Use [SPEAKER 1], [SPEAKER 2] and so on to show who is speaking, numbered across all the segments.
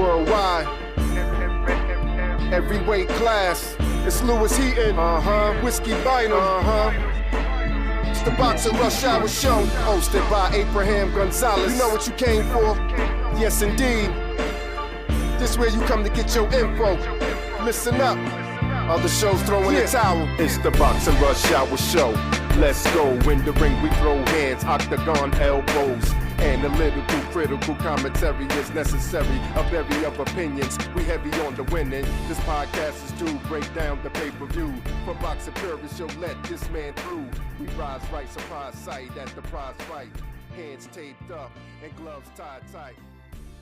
[SPEAKER 1] worldwide. Every weight class. It's Lewis Heaton, Whiskey Bynum, It's the Boxing Rush Hour Show, hosted by Abraham Gonzalez. You know what you came for? Yes, indeed. This where you come to get your info. Listen up. Other shows throwing the towel. It's the Boxing Rush Hour Show. Let's go. In the ring we throw hands, octagon elbows. Analytical, critical commentary is necessary. A bevy of opinions, we heavy on the winning. This podcast is to break down the pay-per-view. For boxing purists, you'll let this man through. We rise right, surprise sight at the prize fight. Hands taped up and gloves tied tight.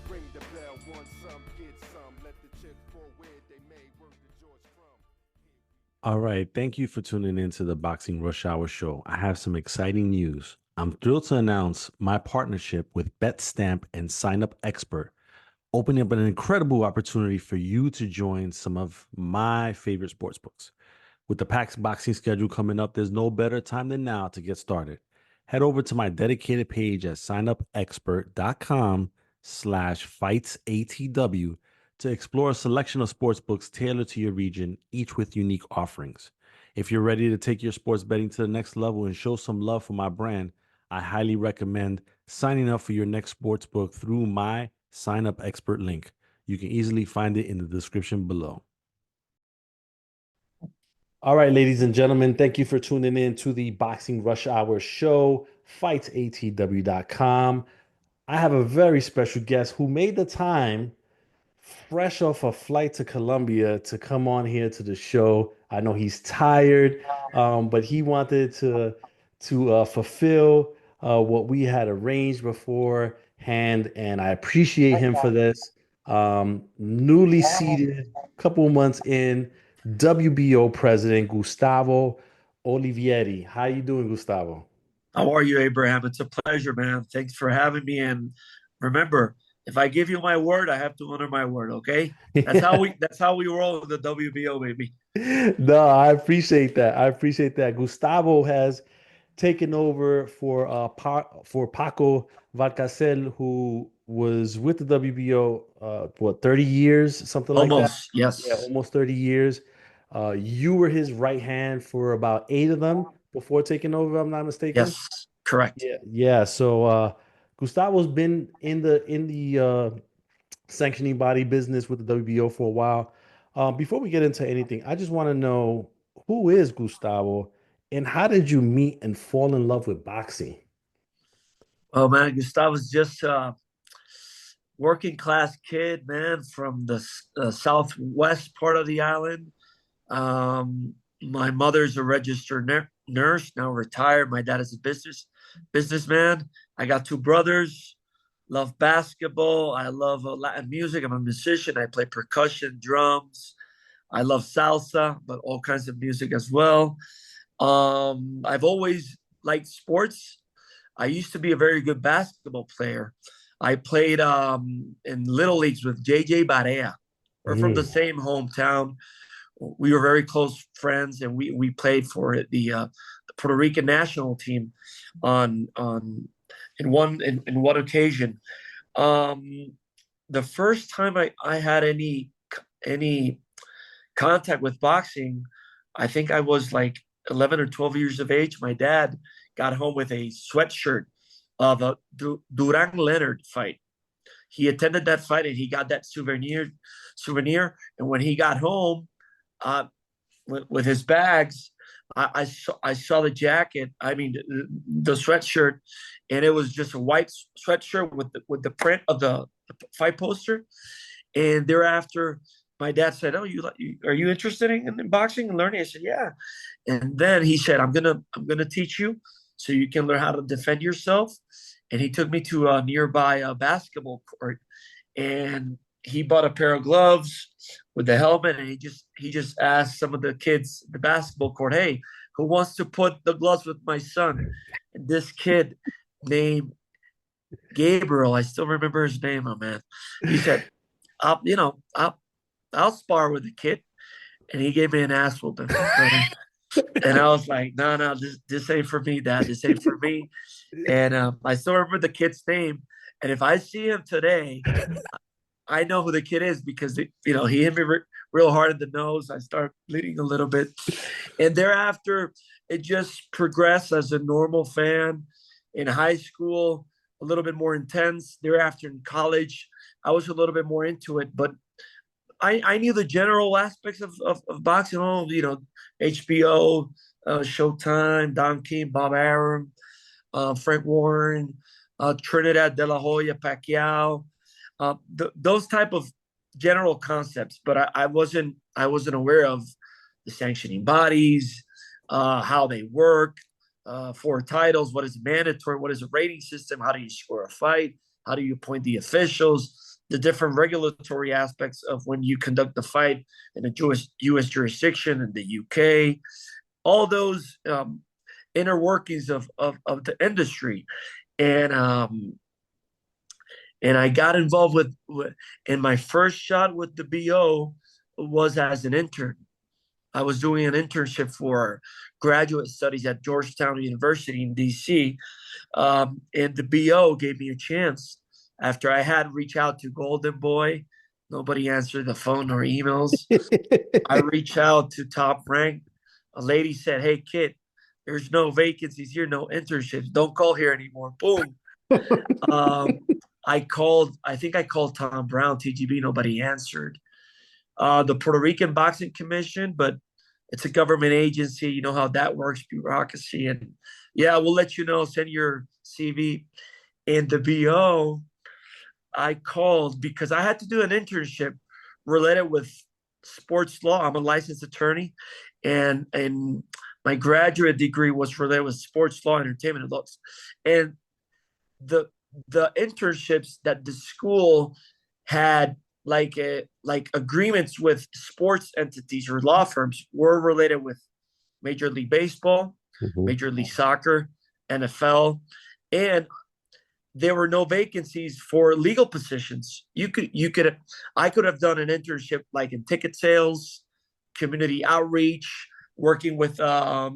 [SPEAKER 1] Ring the bell, want some, get some. Let the chips forward, they may work the George Crumb.
[SPEAKER 2] All right. Thank you for tuning in to the Boxing Rush Hour Show. I have some exciting news. I'm thrilled to announce my partnership with BetStamp and Sign Up Expert, opening up an incredible opportunity for you to join some of my favorite sportsbooks. With the packed boxing schedule coming up, there's no better time than now to get started. Head over to my dedicated page at signupexpert.com/fightsatw to explore a selection of sportsbooks tailored to your region, each with unique offerings. If you're ready to take your sports betting to the next level and show some love for my brand, I highly recommend signing up for your next sportsbook through my Sign Up Expert link. You can easily find it in the description below. All right, ladies and gentlemen, thank you for tuning in to the Boxing Rush Hour Show, fightsatw.com. I have a very special guest who made the time fresh off a flight to Colombia to come on here to the show. I know he's tired, but he wanted to fulfill what we had arranged beforehand, and I appreciate him for this. Newly seated, couple months in, WBO President Gustavo Olivieri. How you doing, Gustavo?
[SPEAKER 3] How are you, Abraham? It's a pleasure, man. Thanks for having me. And remember, if I give you my word, I have to honor my word. Okay, that's how we roll in the WBO, baby.
[SPEAKER 2] No, I appreciate that. Gustavo has taken over for Paco Valcárcel, who was with the WBO 30 years, something like that.
[SPEAKER 3] Almost, yes.
[SPEAKER 2] Yeah, almost 30 years. You were his right hand for about 8 of them before taking over, if I'm not mistaken.
[SPEAKER 3] Yes, correct.
[SPEAKER 2] Yeah. So Gustavo's been in the sanctioning body business with the WBO for a while. Before we get into anything, I just want to know, who is Gustavo and how did you meet and fall in love with boxing?
[SPEAKER 3] Oh, man, Gustavo's just a working class kid, man, from the southwest part of the island. My mother's a registered nurse, now retired. My dad is a businessman. I got 2 brothers. Love basketball. I love Latin music. I'm a musician. I play percussion, drums. I love salsa, but all kinds of music as well. I've always liked sports. I used to be a very good basketball player. I played in little leagues with JJ Barea. We're from the same hometown. We were very close friends, and we played for the Puerto Rican national team on in one occasion. The first time I had any contact with boxing, I think I was like 11 or 12 years of age. My dad got home with a sweatshirt of a Duran Leonard fight. He attended that fight and he got that souvenir. And when he got home with his bags, I saw the jacket. I mean, the sweatshirt, and it was just a white sweatshirt with the print of the fight poster. And thereafter, my dad said, "Oh, are you interested in boxing and learning?" I said, "Yeah." And then he said, "I'm gonna teach you so you can learn how to defend yourself." And he took me to a nearby basketball court, and he bought a pair of gloves with the helmet, and he just asked some of the kids at the basketball court, "Hey, who wants to put the gloves with my son?" And this kid named Gabriel, I still remember his name, oh man. He said, I'll spar with the kid. And he gave me an ass whooping. And I was like, no, this ain't for me, Dad. This ain't for me. And I still remember the kid's name. And if I see him today, I know who the kid is because he hit me real hard in the nose. I start bleeding a little bit, and thereafter it just progressed as a normal fan. In high school, a little bit more intense. Thereafter, in college, I was a little bit more into it, but I knew the general aspects of boxing. HBO, Showtime, Don King, Bob Arum, Frank Warren, Trinidad De La Hoya, Pacquiao, those type of general concepts. But I wasn't aware of the sanctioning bodies, how they work, for titles, what is mandatory, what is a rating system, how do you score a fight, how do you appoint the officials, the different regulatory aspects of when you conduct the fight in a U.S. jurisdiction, in the U.K., all those inner workings of the industry. And I got involved with and my first shot with the BO was as an intern. I was doing an internship for graduate studies at Georgetown University in D.C., and the BO gave me a chance. After I had reached out to Golden Boy, nobody answered the phone or emails. I reached out to Top Rank. A lady said, "Hey, kid, there's no vacancies here, no internships. Don't call here anymore." Boom. I think I called Tom Brown, TGB. Nobody answered. The Puerto Rican Boxing Commission, but it's a government agency. You know how that works, bureaucracy. And yeah, we'll let you know, send your CV. And the BO, I called because I had to do an internship related with sports law. I'm a licensed attorney, and my graduate degree was related with sports law, entertainment, and laws. And the internships that the school had, like agreements with sports entities or law firms, were related with Major League Baseball, Major League Soccer, NFL, and there were no vacancies for legal positions. I could have done an internship like in ticket sales, community outreach, working with the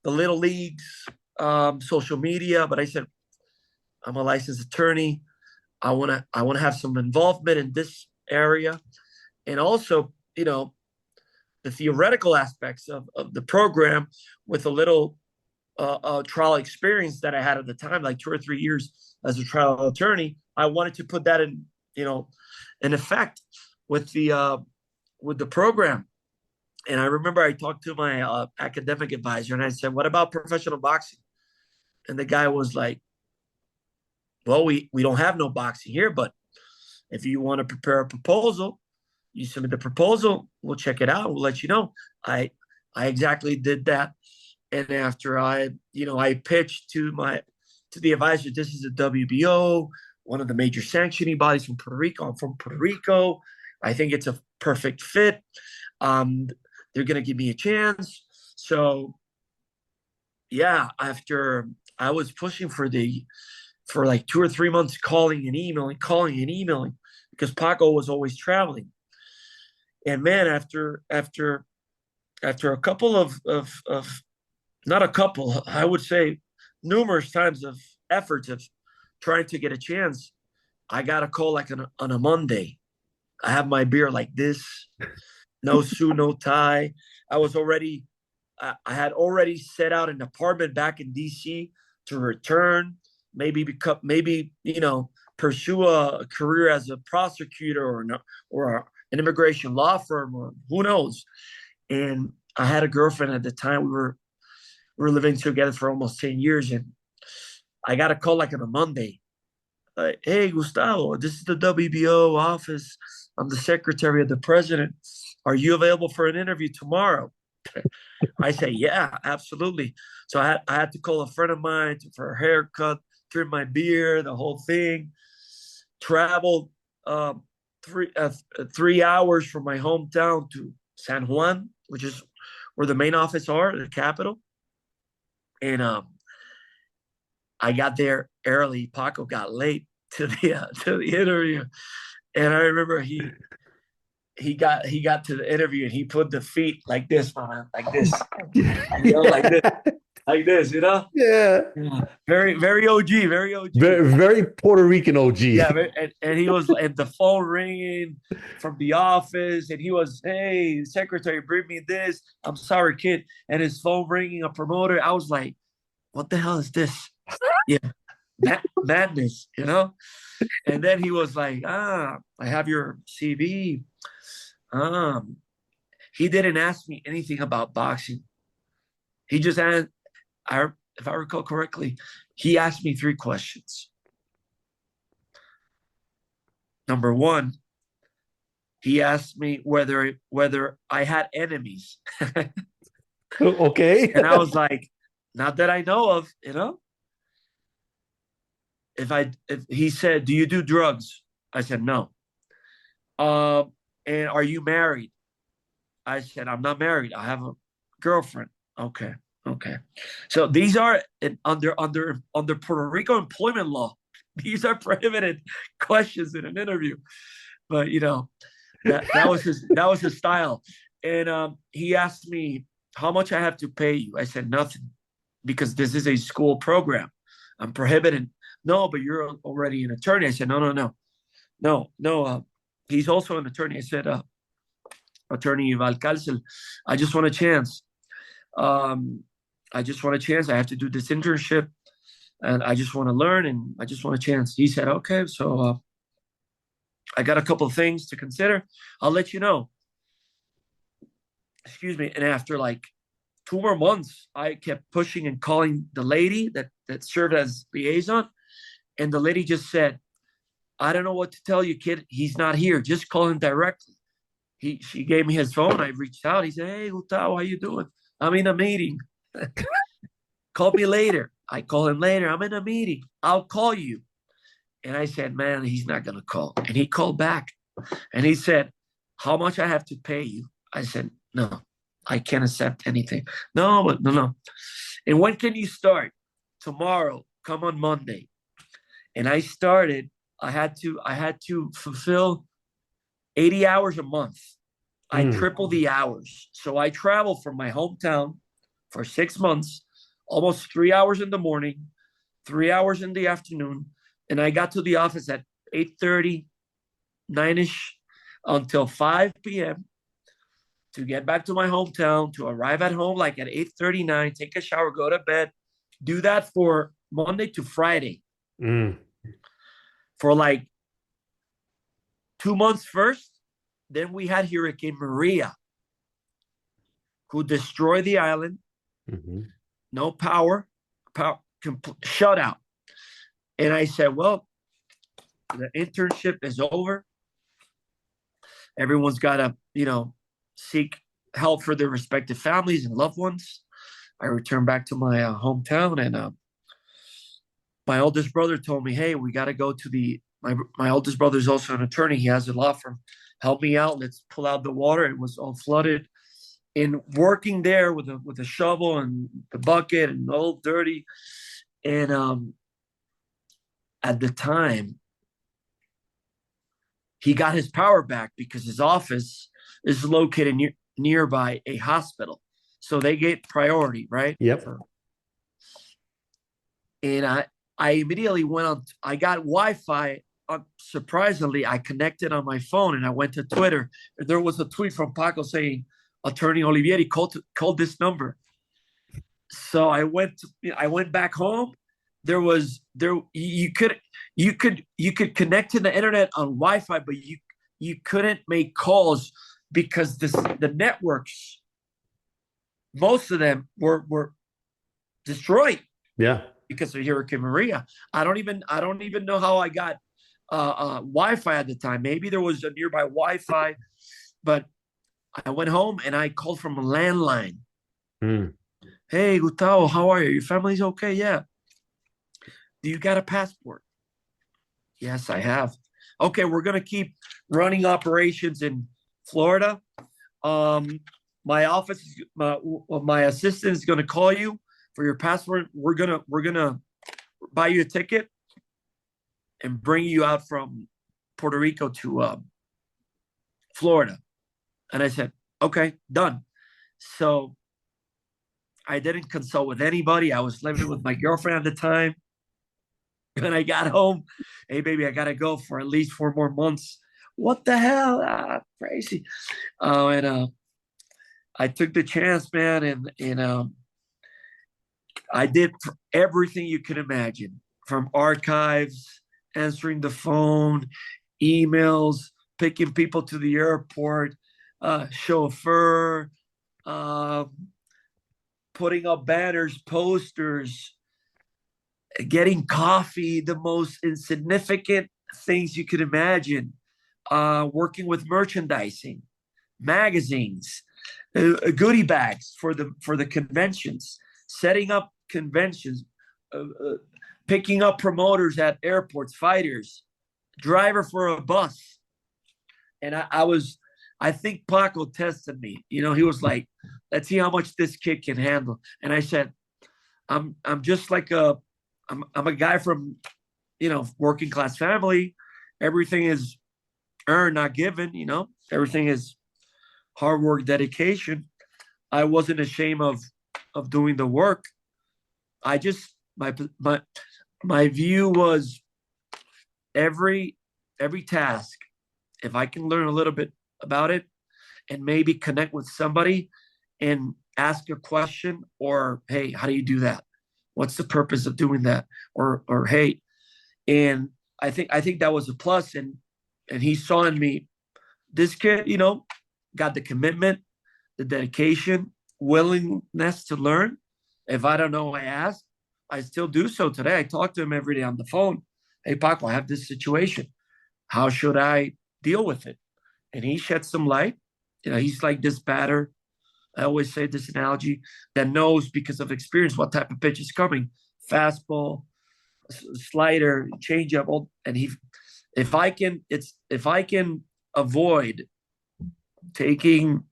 [SPEAKER 3] little leagues, social media. But I said, I'm a licensed attorney. I want to have some involvement in this area, and also, the theoretical aspects of the program with a little trial experience that I had at the time, like 2 or 3 years as a trial attorney. I wanted to put that in effect with the program. And I remember I talked to my academic advisor, and I said, "What about professional boxing?" And the guy was like, "Well, we don't have no boxing here, but if you want to prepare a proposal, you submit the proposal, we'll check it out, we'll let you know." I exactly did that. And after I pitched to the advisor, "This is a WBO, one of the major sanctioning bodies from Puerto Rico. I'm from Puerto Rico. I think it's a perfect fit. They're going to give me a chance." So yeah, after I was pushing for like 2 or 3 months, calling and emailing, because Paco was always traveling. And man, after a couple of not a couple, I would say numerous times of efforts of trying to get a chance, I got a call like on a Monday. I have my beer like this, no suit, no tie. I had already set out an apartment back in DC to return, maybe pursue a career as a prosecutor or an immigration law firm, or who knows. And I had a girlfriend at the time. We were living together for almost 10 years, and I got a call like on a Monday. "Hey, Gustavo, this is the WBO office. I'm the secretary of the president. Are you available for an interview tomorrow?" I say, "Yeah, absolutely." So I had to call a friend of mine for a haircut, trim my beard, the whole thing. Traveled 3 hours from my hometown to San Juan, which is where the main office are, the capital. And I got there early. Paco got late to the interview, and I remember he got to the interview and he put the feet like this, man, like this, like this. like this, you know?
[SPEAKER 2] Yeah.
[SPEAKER 3] Yeah. Very, very OG, very OG.
[SPEAKER 2] Very, very Puerto Rican OG.
[SPEAKER 3] Yeah, and he was, and the phone ringing from the office, and he was, hey, secretary, bring me this. I'm sorry, kid. And his phone ringing, a promoter. I was like, what the hell is this? Yeah, madness, you know? And then he was like, I have your CV. He didn't ask me anything about boxing. He just asked, if I recall correctly, he asked me 3 questions. Number 1, he asked me whether I had enemies.
[SPEAKER 2] Okay.
[SPEAKER 3] And I was like, not that I know of, you know? If he said, do you do drugs? I said, no. And are you married? I said, I'm not married. I have a girlfriend. Okay. So these are under Puerto Rico employment law. These are prohibited questions in an interview. But you know, that was his style. And he asked me how much I have to pay you. I said nothing, because this is a school program. I'm prohibited. No, but you're already an attorney. I said, no. He's also an attorney. I said, Attorney Valcárcel, I just want a chance. I just want a chance. I have to do this internship, and I just want to learn, and I just want a chance. He said, okay, so I got a couple of things to consider. I'll let you know. Excuse me. And after like 2 more months, I kept pushing and calling the lady that served as liaison. And the lady just said, I don't know what to tell you, kid. He's not here. Just call him directly. She gave me his phone. I reached out. He said, hey, Gustavo, how you doing? I'm in a meeting. Call me later. I call him later. I'm in a meeting. I'll call you. And I said, man, he's not going to call. And he called back. And he said, how much I have to pay you? I said, no, I can't accept anything. No. And when can you start? Tomorrow. Come on Monday. And I started. I had to fulfill 80 hours a month. I tripled the hours. So I traveled from my hometown for 6 months, almost 3 hours in the morning, 3 hours in the afternoon. And I got to the office at 8:30, 9-ish, until 5 p.m. to get back to my hometown, to arrive at home like at 8:39, take a shower, go to bed. Do that for Monday to Friday. For like 2 months first. Then we had Hurricane Maria, who destroyed the island. No power, shut out. And I said, well, the internship is over. Everyone's got to, seek help for their respective families and loved ones. I returned back to my hometown, and my oldest brother told me, hey, we got to go to my oldest brother is also an attorney. He has a law firm. Help me out. Let's pull out the water. It was all flooded. And working there with a shovel and the bucket and all dirty. And at the time, he got his power back because his office is located nearby a hospital. So they get priority, right?
[SPEAKER 2] Yep.
[SPEAKER 3] And I immediately went on. I got Wi-Fi. Surprisingly, I connected on my phone, and I went to Twitter. There was a tweet from Paco saying, Attorney Olivieri called this number. So I went back home. You could connect to the internet on Wi-Fi, but you couldn't make calls because the networks, most of them were destroyed.
[SPEAKER 2] Yeah.
[SPEAKER 3] Because of Hurricane Maria. I don't even know how I got Wi-Fi at the time. Maybe there was a nearby Wi-Fi, but I went home and I called from a landline. Hey, Gustavo, how are you? Your family's okay? Yeah. Do you got a passport? Yes, I have. Okay, we're going to keep running operations in Florida. My office, my assistant is going to call you for your passport. We're gonna buy you a ticket and bring you out from Puerto Rico to Florida. And I said, okay, done. So I didn't consult with anybody. I was living with my girlfriend at the time. When I got home, hey, baby, I got to go for at least 4 more months. What the hell? Crazy. And I took the chance, man, and I did everything you could imagine, from archives, answering the phone, emails, picking people to the airport, chauffeur, putting up banners, posters, getting coffee, the most insignificant things you could imagine, working with merchandising, magazines, goodie bags for the conventions, setting up conventions, picking up promoters at airports, fighters, driver for a bus. And I think Paco tested me. He was like, let's see how much this kid can handle. And I said, I'm just like I'm a guy from, working class family. Everything is earned, not given, everything is hard work, dedication. I wasn't ashamed of doing the work. I just, my view was every task, if I can learn a little bit about it and maybe connect with somebody and ask a question, or, hey, how do you do that? What's the purpose of doing that? Or hey, and I think that was a plus. And he saw in me, this kid, got the commitment, the dedication, willingness to learn. If I don't know, I ask. I still do so today. I talk to him every day on the phone. Hey, Paco, I have this situation. How should I deal with it? And he sheds some light. He's like this batter. I always say this analogy, that knows because of experience what type of pitch is coming. Fastball, slider, changeup, and if I can avoid taking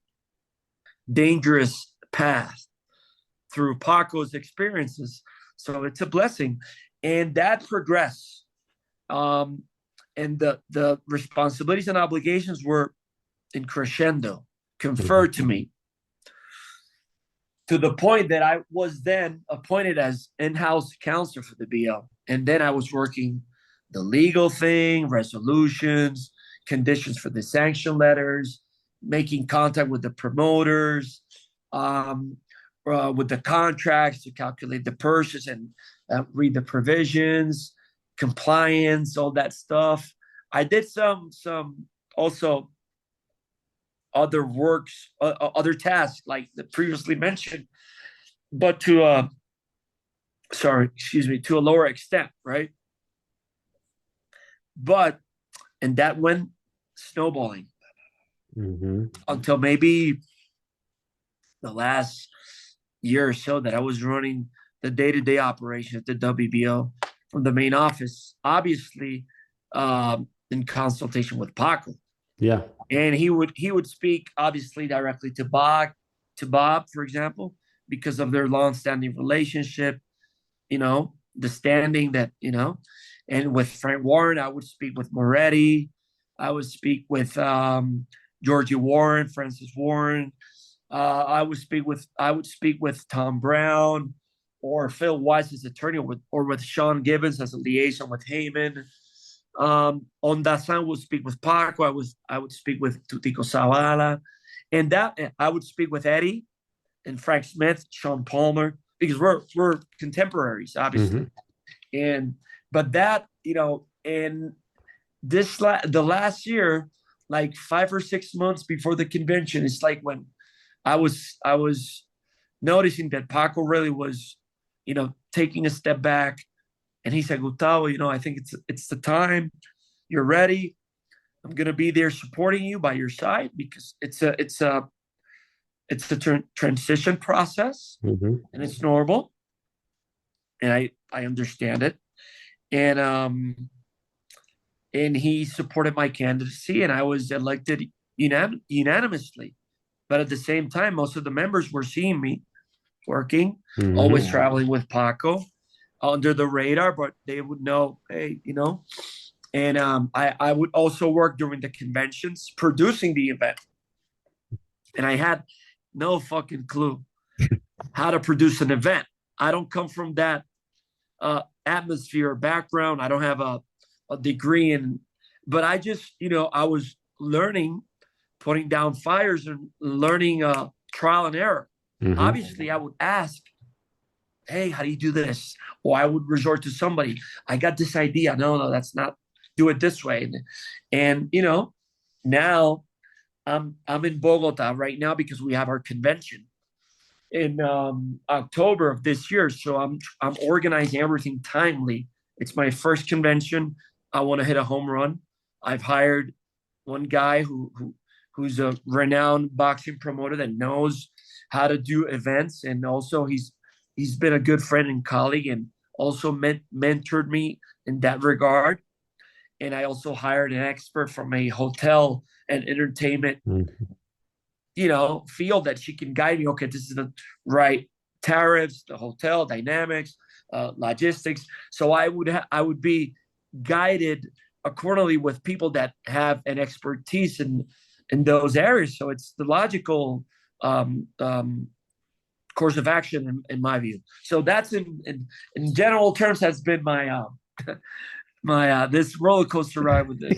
[SPEAKER 3] dangerous path through Paco's experiences, so it's a blessing. And that progressed. And the responsibilities and obligations were in crescendo, conferred to me, to the point that I was then appointed as in-house counselor for the BL. And then I was working the legal thing, resolutions, conditions for the sanction letters, making contact with the promoters, with the contracts to calculate the purchase and read the provisions, compliance, all that stuff. I did some also other works, other tasks like the previously mentioned, but to a lower extent, right? And that went snowballing until maybe the last year or so that I was running the day-to-day operation at the WBO from the main office, obviously in consultation with Paco.
[SPEAKER 2] Yeah.
[SPEAKER 3] And he would speak obviously directly to Bob, for example, because of their long-standing relationship, the standing that, and with Frank Warren, I would speak with Moretti. I would speak with Georgie Warren, Francis Warren. I would speak with Tom Brown or Phil Weiss as attorney, or with Sean Gibbons as a liaison with Heyman. On that side, would speak with Paco. I would speak with Tutico Zavala, and that I would speak with Eddie and Frank Smith, Sean Palmer, because we're contemporaries, obviously. But that, and the last year, like 5 or 6 months before the convention, it's like when I was noticing that Paco really was, taking a step back. And he said, Gustavo, I think it's the time. You're ready. I'm going to be there supporting you by your side, because it's a transition process, and it's normal. And I understand it. And he supported my candidacy, and I was elected unanimously. But at the same time, most of the members were seeing me working, always traveling with Paco, under the radar, but they would know, hey, And I would also work during the conventions, producing the event. And I had no fucking clue how to produce an event. I don't come from that atmosphere or background. I don't have a degree in, but I just, I was learning, putting down fires and learning trial and error.
[SPEAKER 2] Hmm.
[SPEAKER 3] Obviously, I would ask, hey, how do you do this? Or I would resort to somebody. I got this idea. No, that's not. Do it this way. And now I'm in Bogota right now because we have our convention in October of this year. So I'm organizing everything timely. It's my first convention. I want to hit a home run. I've hired one guy who's a renowned boxing promoter that knows how to do events, and also he's been a good friend and colleague, and also mentored me in that regard. And I also hired an expert from a hotel and entertainment field that she can guide me. Okay, this is the right tariffs, the hotel dynamics, logistics. So I would be guided accordingly with people that have an expertise in those areas. So it's the logical course of action in my view. So that's in general terms has been my my this roller coaster ride with the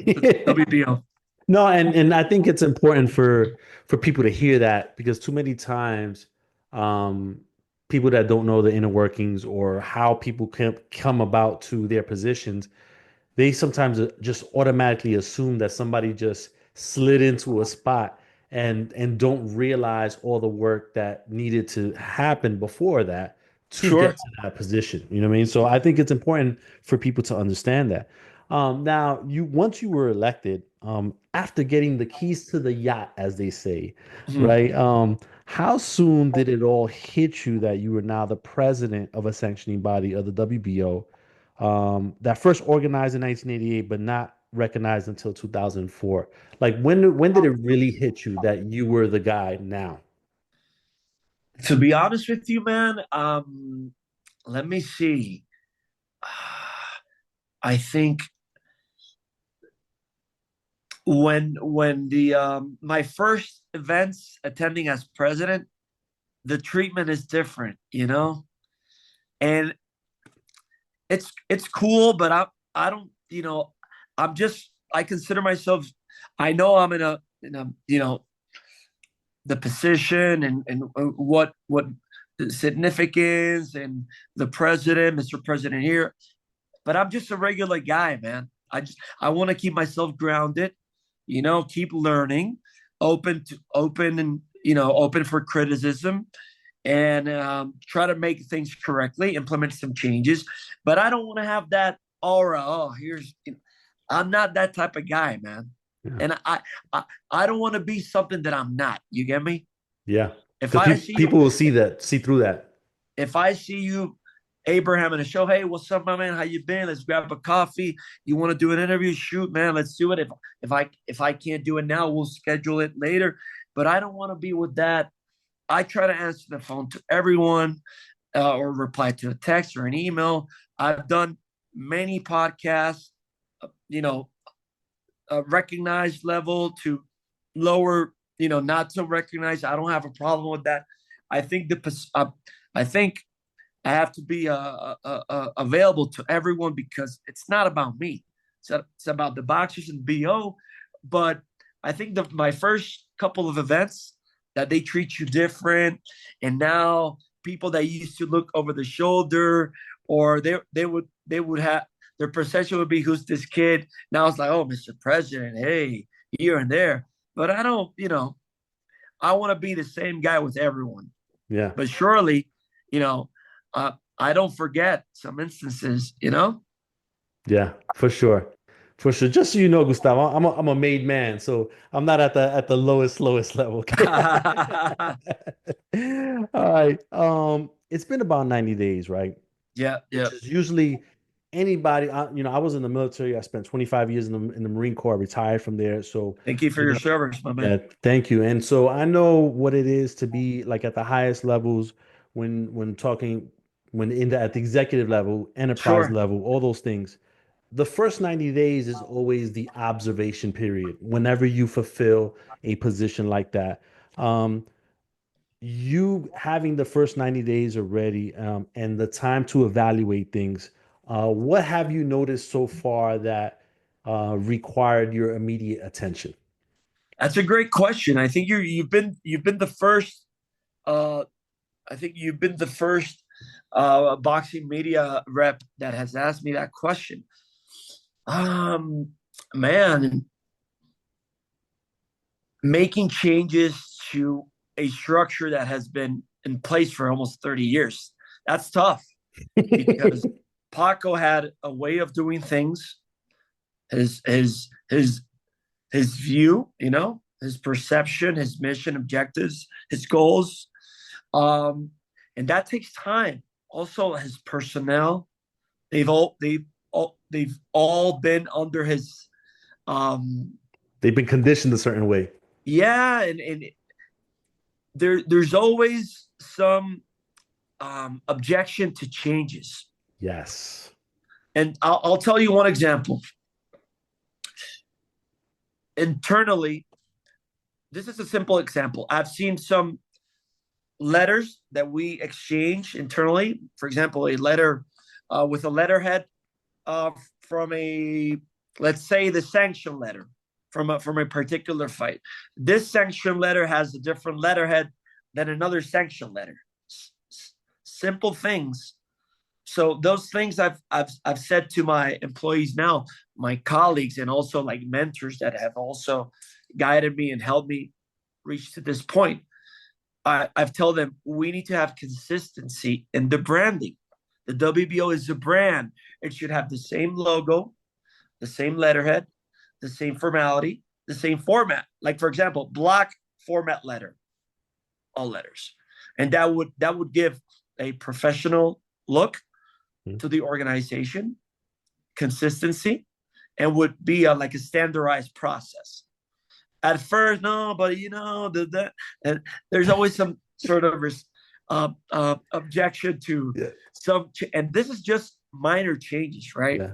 [SPEAKER 3] WBO.
[SPEAKER 2] No, and I think it's important for people to hear that because too many times, um, people that don't know the inner workings or how people can come about to their positions, they sometimes just automatically assume that somebody just slid into a spot and don't realize all the work that needed to happen before that to
[SPEAKER 3] Sure.
[SPEAKER 2] get to that position. You know what I mean? So I think it's important for people to understand that. Now, you once you were elected, after getting the keys to the yacht, as they say,
[SPEAKER 3] Mhm.
[SPEAKER 2] right? How soon did it all hit you that you were now the president of a sanctioning body of the WBO, that first organized in 1988, but not recognized until 2004? Like when did it really hit you that you were the guy now?
[SPEAKER 3] To be honest with you, man, let me see. I think when the my first events attending as president, the treatment is different, and it's cool, but I don't, I'm just I consider myself. I know I'm in a the position and what the significance and the president, Mr. President here, but I'm just a regular guy, man. I want to keep myself grounded, keep learning, open and open for criticism, and try to make things correctly, implement some changes. But I don't want to have that aura. Oh, I'm not that type of guy, man.
[SPEAKER 2] Yeah.
[SPEAKER 3] And I don't want to be something that I'm not. You get me?
[SPEAKER 2] Yeah.
[SPEAKER 3] If
[SPEAKER 2] Because
[SPEAKER 3] I see you,
[SPEAKER 2] people will see through that.
[SPEAKER 3] if I see you, Abraham, in a show, hey, what's up, my man? How you been? Let's grab a coffee. You want to do an interview? Shoot, man, let's do it. If I can't do it now, we'll schedule it later. But I don't want to be with that. I try to answer the phone to everyone, or reply to a text or an email. I've done many podcasts, you know, recognized level to lower, not so recognized. I don't have a problem with that. I think I think I have to be available to everyone because it's not about me. It's about the boxers and BO. But I think my first couple of events that they treat you different, and now people that used to look over the shoulder, or they would have their perception would be, who's this kid? Now it's like, oh, Mr. President, hey, here and there. But I don't, I want to be the same guy with everyone.
[SPEAKER 2] Yeah.
[SPEAKER 3] But surely, you know, I don't forget some instances.
[SPEAKER 2] Yeah, for sure. For sure. Just so you know, Gustavo, I'm a made man, so I'm not at the lowest level. Okay. All right. It's been about 90 days, right?
[SPEAKER 3] Yeah, yeah.
[SPEAKER 2] Which is usually anybody. I was in the military. I spent 25 years in the Marine Corps, retired from there. So,
[SPEAKER 3] Thank you for
[SPEAKER 2] you
[SPEAKER 3] your
[SPEAKER 2] know,
[SPEAKER 3] service, my man.
[SPEAKER 2] yeah, thank you. And so I know what it is to be like at the highest levels when talking at the executive level, enterprise
[SPEAKER 3] Sure.
[SPEAKER 2] level, all those things. The first 90 days is always the observation period whenever you fulfill a position like that. Um, you having the first 90 days already, and the time to evaluate things, what have you noticed so far that required your immediate attention?
[SPEAKER 3] That's a great question. I think you've been the first. Uh, I think you've been the first boxing media rep that has asked me that question. Um, Man, making changes to a structure that has been in place for almost 30 years. That's tough because Paco had a way of doing things, his view, his perception, his mission, objectives, his goals. Um, and that takes time. Also, his personnel, they've all been under his um
[SPEAKER 2] They've been conditioned a certain way.
[SPEAKER 3] yeah, and there's always some objection to changes.
[SPEAKER 2] Yes.
[SPEAKER 3] And I'll tell you one example. Internally, this is a simple example. I've seen some letters that we exchange internally. For example, a letter with a letterhead from let's say, the sanction letter from a particular fight. This sanction letter has a different letterhead than another sanction letter. Simple things. So those things I've said to my employees now, my colleagues, and also like mentors that have also guided me and helped me reach to this point. I've told them we need to have consistency in the branding. The WBO is a brand. It should have the same logo, the same letterhead, the same formality, the same format. Like, for example, block format letter, all letters, and that would give a professional look to the organization, consistency, and would be like a standardized process. At first, no, but and there's always some sort of objection to
[SPEAKER 2] Yeah.
[SPEAKER 3] and this is just minor changes, right?
[SPEAKER 2] Yeah.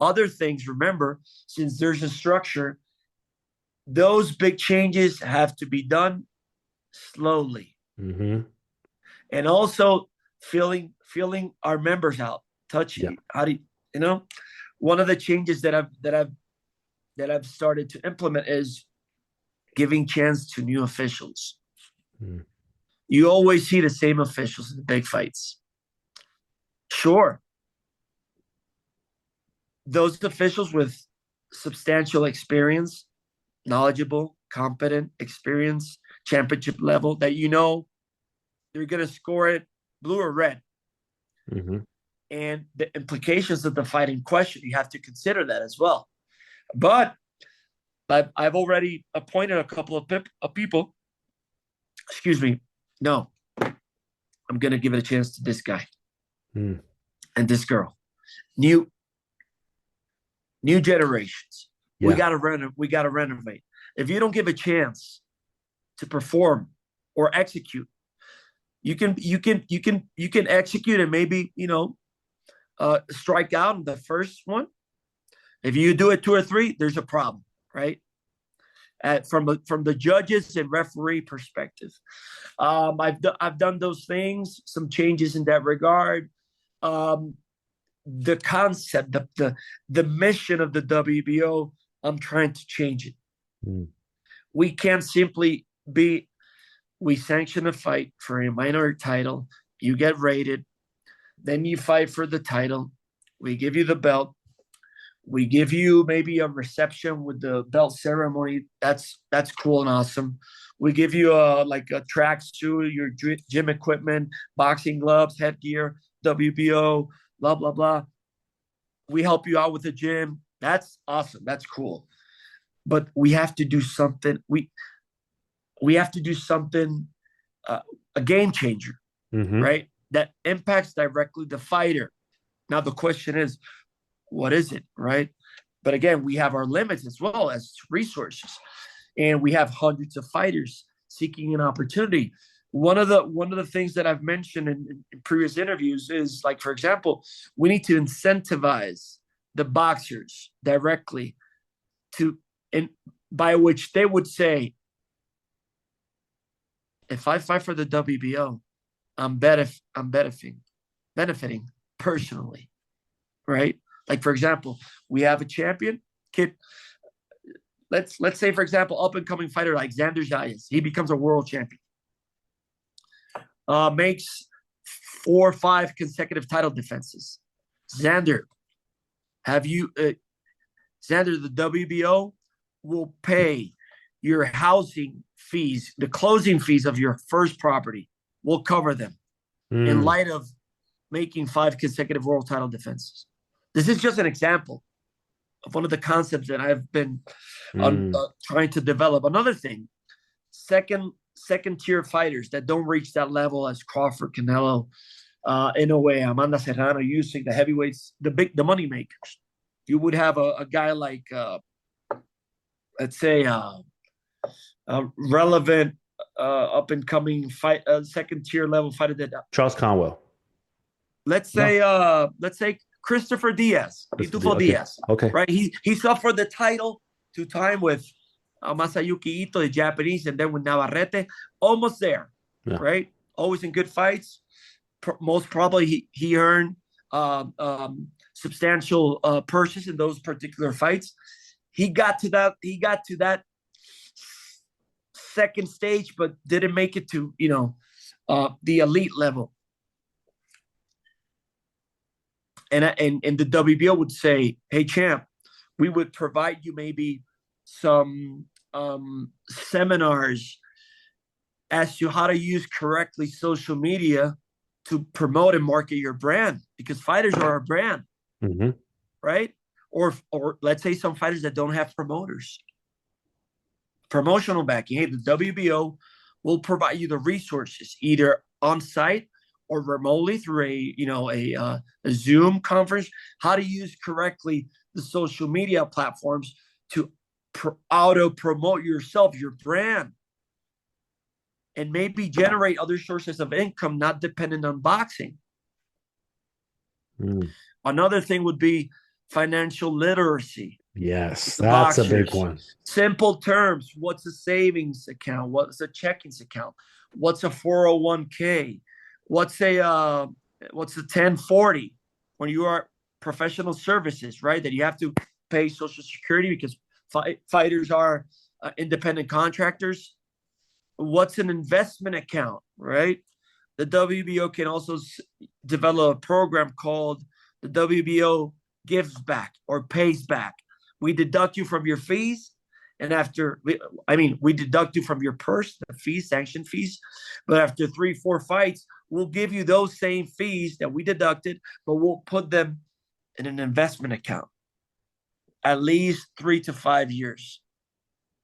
[SPEAKER 3] Other things, remember, since there's a structure, those big changes have to be done slowly,
[SPEAKER 2] Mm-hmm.
[SPEAKER 3] and also feeling our members out,
[SPEAKER 2] Yeah.
[SPEAKER 3] touching. How do one of the changes that I've started to implement is giving chance to new officials.
[SPEAKER 2] Mm.
[SPEAKER 3] You always see the same officials in the big fights. Sure, those officials with substantial experience, knowledgeable, competent, experience, championship level, that they're going to score it blue or red.
[SPEAKER 2] Mm-hmm.
[SPEAKER 3] And the implications of the fight in question, you have to consider that as well. But I've already appointed a couple of people. Excuse me. No, I'm going to give it a chance to this guy and this girl. New generations.
[SPEAKER 2] Yeah.
[SPEAKER 3] We got to renovate. If you don't give a chance to perform or execute, you can execute and maybe strike out in the first one. If you do it 2 or 3, there's a problem, right? From the judges and referee perspective, I've done those things. Some changes in that regard. The concept, the mission of the WBO, I'm trying to change it. We can't simply we sanction a fight for a minor title. You get rated, then you fight for the title. We give you the belt. We give you maybe a reception with the belt ceremony. That's cool and awesome. We give you a tracksuit, your gym equipment, boxing gloves, headgear, WBO, blah blah blah. We help you out with the gym. That's awesome. That's cool. But we have to do something. We have to do something, a game changer, right? That impacts directly the fighter. Now the question is, what is it, right? But again, we have our limits as well as resources, and we have hundreds of fighters seeking an opportunity. One of the things that I've mentioned in previous interviews is, like, for example, we need to incentivize the boxers directly by which they would say, if I fight for the WBO, I'm benefiting personally, right? Like, for example, we have a champion kid. Let's say, for example, up and coming fighter like Xander Zayas. He becomes a world champion. Makes 4 or 5 consecutive title defenses. Xander, the WBO will pay your housing fees, the closing fees of your first property. We'll cover them in light of making 5 consecutive world title defenses. This is just an example of one of the concepts that I've been trying to develop. Another thing, second tier fighters that don't reach that level as Crawford, Canelo, Inoue, Amanda Serrano, using the heavyweights, the money makers. You would have a guy like, let's say, a relevant up and coming second tier level fighter that
[SPEAKER 2] Charles Conwell.
[SPEAKER 3] Let's say Christopher Diaz, Pitufo Diaz.
[SPEAKER 2] Okay.
[SPEAKER 3] Right? He suffered the title 2 times with Masayuki Ito, the Japanese, and then with Navarrete. Almost there, right? Always in good fights. Most probably he earned substantial purses in those particular fights. He got to that second stage, but didn't make it to the elite level. And the WBO would say, "Hey, champ, we would provide you maybe some seminars as to how to use correctly social media to promote and market your brand, because fighters are a brand, right? Or let's say some fighters that don't have promoters, promotional backing. Hey, the WBO will provide you the resources either on site or remotely through a Zoom conference, how to use correctly the social media platforms to auto promote yourself, your brand, and maybe generate other sources of income not dependent on boxing." Another thing would be financial literacy.
[SPEAKER 2] Yes, that's a big one.
[SPEAKER 3] Simple terms. What's a savings account? What's a checking account? What's a 401k? What's a 1040 when you are professional services, right? That you have to pay Social Security because fighters are independent contractors. What's an investment account, right? The WBO can also develop a program called the WBO Gives Back or Pays Back. We deduct you from your fees, and we deduct you from your purse, the fees, sanction fees, but after 3-4 fights, we'll give you those same fees that we deducted, but we'll put them in an investment account, at least 3 to 5 years,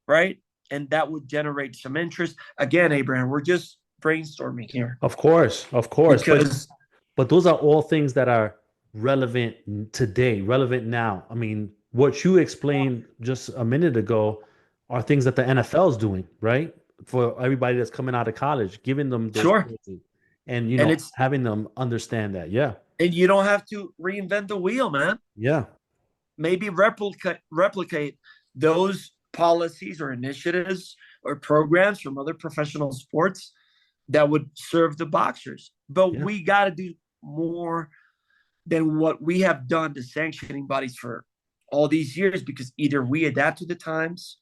[SPEAKER 3] right? And that would generate some interest. Again, Abraham, we're just brainstorming here.
[SPEAKER 2] Of course. But those are all things that are relevant today, relevant now. I mean, what you explained just a minute ago are things that the NFL is doing, right? For everybody that's coming out of college, giving them those courses and it's having them understand that. Yeah.
[SPEAKER 3] And you don't have to reinvent the wheel, man.
[SPEAKER 2] Yeah.
[SPEAKER 3] Maybe replicate those policies or initiatives or programs from other professional sports that would serve the boxers. But we got to do more than what we have done to sanctioning bodies for all these years, because either we adapt to the times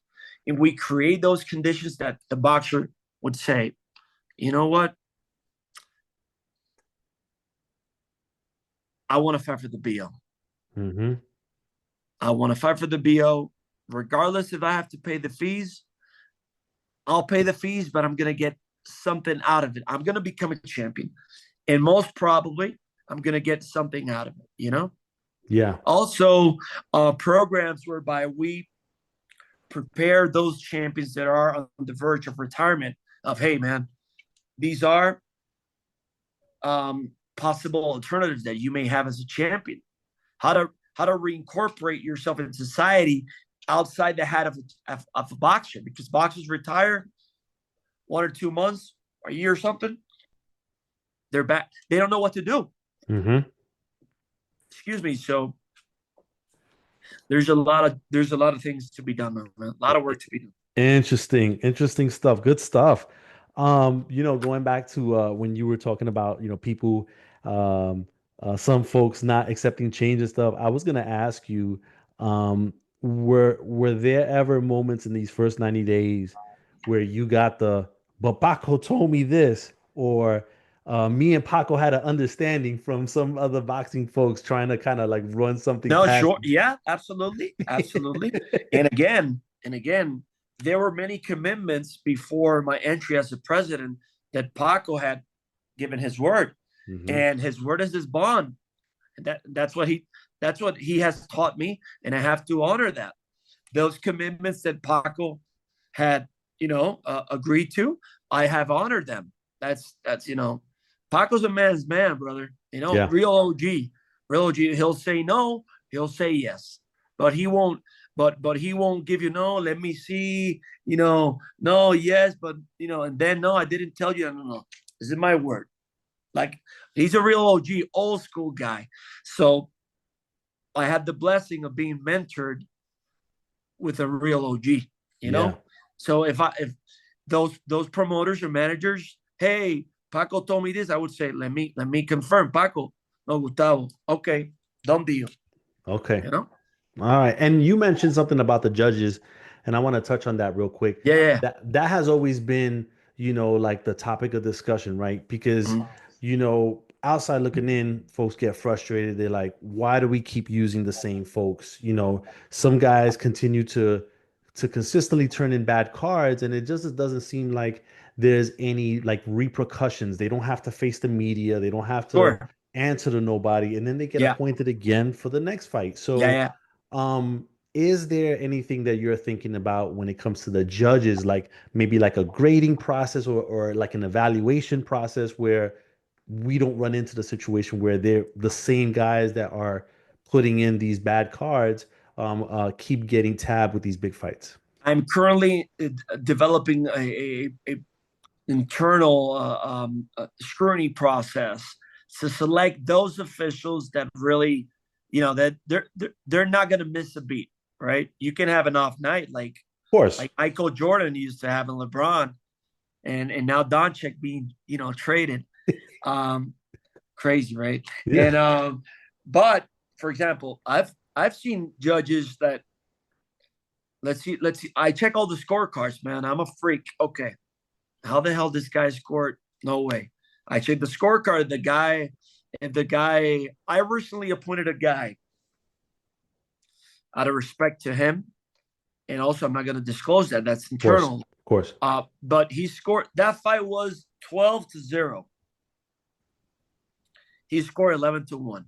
[SPEAKER 3] and we create those conditions that the boxer would say, you know what? I want to fight for the BO. I want to fight for the BO. Regardless if I have to pay the fees, I'll pay the fees, but I'm going to get something out of it. I'm going to become a champion. And most probably, I'm going to get something out of it, Yeah. Also, programs whereby we prepare those champions that are on the verge of retirement of, hey, man, these are possible alternatives that you may have as a champion. How to reincorporate yourself in society outside the hat of a boxer, because boxers retire 1 or 2 months, a year or something. They're back. They don't know what to do. Excuse me. So there's a lot of things to be done, man. A lot of work to be done.
[SPEAKER 2] Interesting stuff. Good stuff. Going back to when you were talking about, people, um, some folks not accepting change and stuff, I was gonna ask you, were there ever moments in these first 90 days where you got but Paco told me this, or me and Paco had an understanding from some other boxing folks trying to kind of like run something
[SPEAKER 3] No,
[SPEAKER 2] past
[SPEAKER 3] sure. Yeah, absolutely. Absolutely. And again, there were many commitments before my entry as a president that Paco had given his word.
[SPEAKER 2] you?
[SPEAKER 3] And his word is his bond. And that's what he has taught me, and I have to honor that. Those commitments that Paco had, agreed to, I have honored them. That's Paco's a man's man, brother.
[SPEAKER 2] Yeah.
[SPEAKER 3] Real OG, real OG. He'll say no, he'll say yes, but he won't. But he won't give you no. Let me see. No, yes, but and then no, I didn't tell you. No, no. This is my word. Like, he's a real OG, old school guy. So I had the blessing of being mentored with a real OG. You
[SPEAKER 2] Yeah.
[SPEAKER 3] know. So if those promoters or managers, hey, Paco told me this, I would say, let me confirm, Paco. No, Gustavo. Okay, done deal.
[SPEAKER 2] Okay.
[SPEAKER 3] You know.
[SPEAKER 2] All right. And you mentioned something about the judges, and I want to touch on that real quick.
[SPEAKER 3] Yeah, yeah.
[SPEAKER 2] That has always been, like the topic of discussion, right? Because,
[SPEAKER 3] Mhm.
[SPEAKER 2] outside looking in, folks get frustrated. They're like, why do we keep using the same folks? Some guys continue to consistently turn in bad cards, and it just doesn't seem like there's any like repercussions. They don't have to face the media, they don't have to
[SPEAKER 3] Sure.
[SPEAKER 2] answer to nobody, and then they get
[SPEAKER 3] Yeah,
[SPEAKER 2] appointed again for the next fight.
[SPEAKER 3] yeah,
[SPEAKER 2] So
[SPEAKER 3] yeah.
[SPEAKER 2] is there anything that you're thinking about when it comes to the judges, like maybe like a grading process, or like an evaluation process where we don't run into the situation where they're the same guys that are putting in these bad cards, keep getting tabbed with these big fights?
[SPEAKER 3] I'm currently developing a internal scrutiny process to select those officials that really, that they're not going to miss a beat. Right? You can have an off night like
[SPEAKER 2] Of course.
[SPEAKER 3] Michael Jordan used to have in LeBron, and now Doncic being traded. Um, Crazy, right?
[SPEAKER 2] Yeah.
[SPEAKER 3] But for example, I've seen judges that, let's see. I check all the scorecards, man. I'm a freak. Okay, how the hell this guy scored? No way. I checked the scorecard. The guy, I recently appointed a guy out of respect to him, and also I'm not going to disclose that. That's
[SPEAKER 2] Of course.
[SPEAKER 3] internal.
[SPEAKER 2] Of course.
[SPEAKER 3] But he scored. That fight was 12-0. He scored 11-1.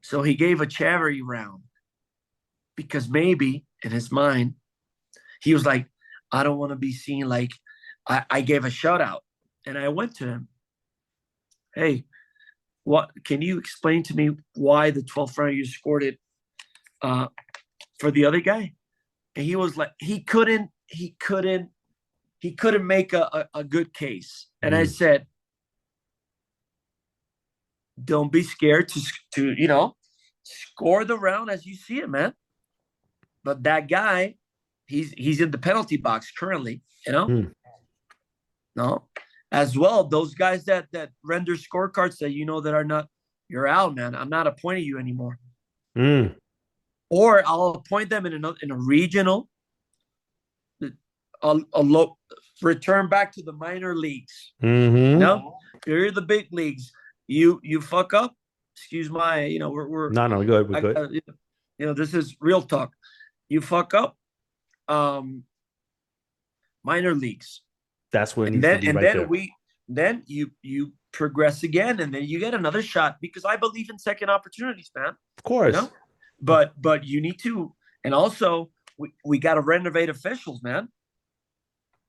[SPEAKER 3] So he gave a charity round because maybe in his mind he was like, I don't want to be seen like I gave a shutout. And I went to him, hey, what can you explain to me why the 12th round you scored it for the other guy? And he was like, he couldn't make a good case. And I
[SPEAKER 2] Mm.
[SPEAKER 3] said, don't be scared to score the round as you see it, man. But that guy, he's in the penalty box currently,
[SPEAKER 2] Mm.
[SPEAKER 3] no, as well. Those guys that render scorecards that are not, you're out, man. I'm not appointing you anymore.
[SPEAKER 2] Mm.
[SPEAKER 3] Or I'll appoint them in a regional, a low, return back to the minor leagues.
[SPEAKER 2] Hmm.
[SPEAKER 3] You're the big leagues. You fuck up. Excuse my, we're
[SPEAKER 2] No, no, good. We're good.
[SPEAKER 3] this is real talk. You fuck up, minor leagues,
[SPEAKER 2] That's what it
[SPEAKER 3] and
[SPEAKER 2] needs to
[SPEAKER 3] then
[SPEAKER 2] be
[SPEAKER 3] and
[SPEAKER 2] right
[SPEAKER 3] then
[SPEAKER 2] there.
[SPEAKER 3] we then you progress again, and then you get another shot because I believe in second opportunities, man.
[SPEAKER 2] Of
[SPEAKER 3] You
[SPEAKER 2] course.
[SPEAKER 3] know, but you need to, and also we got to renovate officials, man.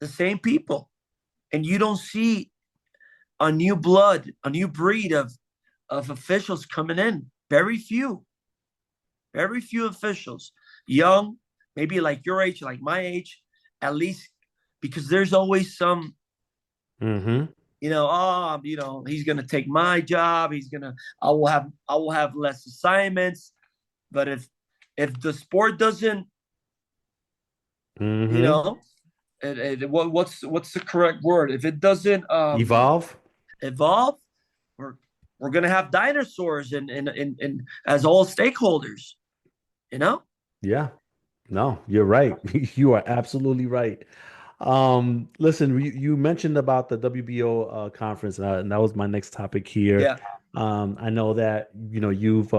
[SPEAKER 3] The same people, and you don't see a new blood, a new breed of officials coming in. Very few officials, young, maybe like your age, like my age, at least, because there's always some,
[SPEAKER 2] Hmm.
[SPEAKER 3] he's gonna take my job. I will have less assignments. But if the sport doesn't, you
[SPEAKER 2] Hmm.
[SPEAKER 3] know, what's the correct word? If it doesn't
[SPEAKER 2] Evolve.
[SPEAKER 3] evolve, we're gonna have dinosaurs in as all stakeholders. You know?
[SPEAKER 2] Yeah. No, you're right. You are absolutely right. Listen, you mentioned about the WBO conference, and that was my next topic here.
[SPEAKER 3] Yeah,
[SPEAKER 2] I know that you've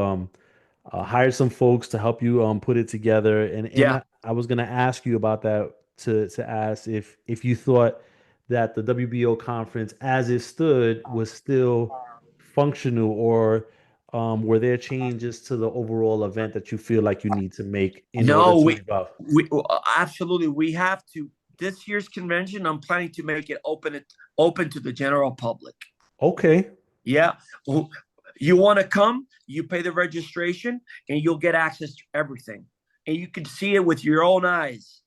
[SPEAKER 2] hired some folks to help you put it together, and
[SPEAKER 3] yeah.
[SPEAKER 2] I was gonna ask you about that to ask if you thought that the WBO conference as it stood was still functional, or were there changes to the overall event that you feel like you need to make in order
[SPEAKER 3] No,
[SPEAKER 2] to
[SPEAKER 3] we
[SPEAKER 2] evolve?
[SPEAKER 3] we absolutely we have to. This year's convention, I'm planning to make it open to the general public.
[SPEAKER 2] Okay.
[SPEAKER 3] Yeah. You want to come, you pay the registration, and you'll get access to everything. And you can see it with your own eyes.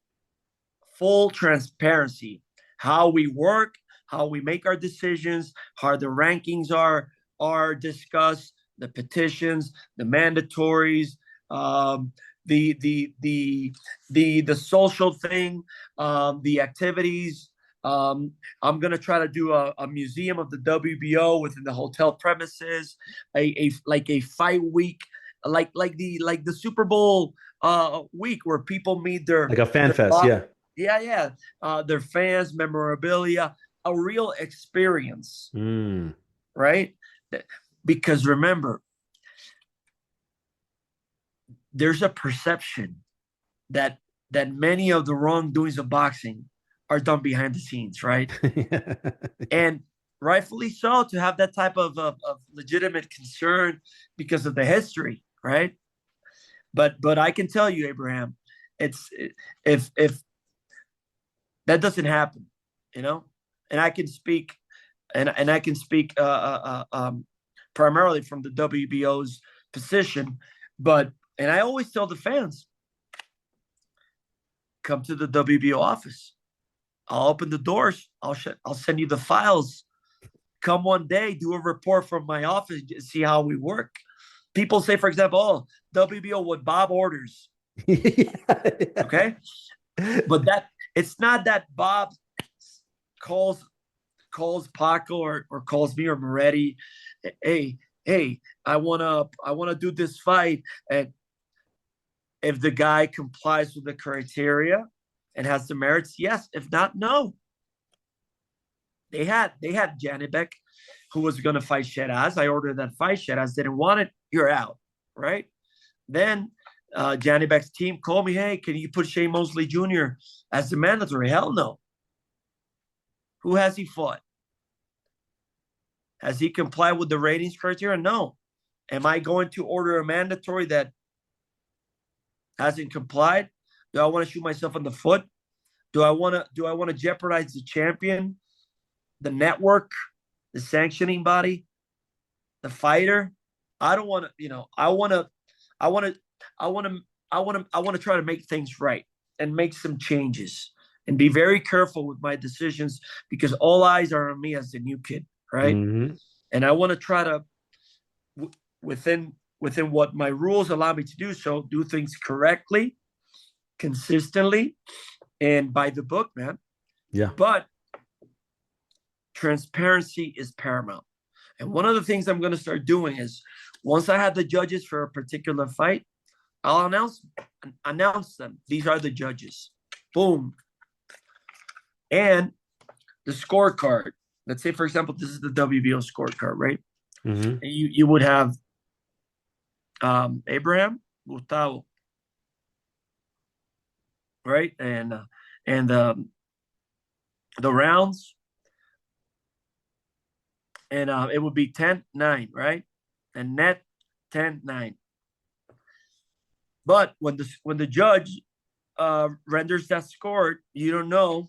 [SPEAKER 3] Full transparency. How we work, how we make our decisions, how the rankings are discussed, the petitions, the mandatories, the social thing, the activities. I'm gonna try to do a museum of the WBO within the hotel premises, like a fight week, like the Super Bowl week where people meet
[SPEAKER 2] Like a fan
[SPEAKER 3] their
[SPEAKER 2] fest, yeah.
[SPEAKER 3] yeah, their fans, memorabilia, a real experience,
[SPEAKER 2] Mm.
[SPEAKER 3] right? Because remember, there's a perception that many of the wrongdoings of boxing are done behind the scenes, right? And rightfully so, to have that type of legitimate concern because of the history, right? But I can tell you, Abraham, it's if that doesn't happen, you know, and I can speak and I can speak primarily from the WBO's position, but and I always tell the fans, come to the WBO office. I'll open the doors. I'll send you the files. Come one day, do a report from my office, see how we work. People say, for example, oh, WBO with Bob orders. Okay, but that it's not that Bob calls Paco or calls me or Moretti. Hey, I wanna do this fight, and if the guy complies with the criteria and has the merits, yes. If not, no. They had Janibek, who was going to fight Sheraz. I ordered that fight. Sheraz didn't want it. You're out, right? Then Janibek's team called me. Hey, can you put Shane Mosley Jr. as the mandatory? Hell no. Who has he fought? Has he complied with the ratings criteria? No. Am I going to order a mandatory that hasn't complied? Do I want to shoot myself in the foot? Do I want to jeopardize the champion, the network, the sanctioning body, the fighter? I don't want to, I want to try to make things right and make some changes and be very careful with my decisions because all eyes are on me as the new kid, right?
[SPEAKER 2] Mm-hmm.
[SPEAKER 3] And I want to try to within what my rules allow me to do so, do things correctly, consistently, and by the book, man.
[SPEAKER 2] Yeah.
[SPEAKER 3] But transparency is paramount. And one of the things I'm going to start doing is once I have the judges for a particular fight, I'll announce them. These are the judges. Boom. And the scorecard. Let's say, for example, this is the WBO scorecard, right?
[SPEAKER 2] Mm-hmm.
[SPEAKER 3] And you would have Abraham, Gustavo, right? And the rounds, and it would be 10-9, right? And net 10-9. But when the judge renders that score, you don't know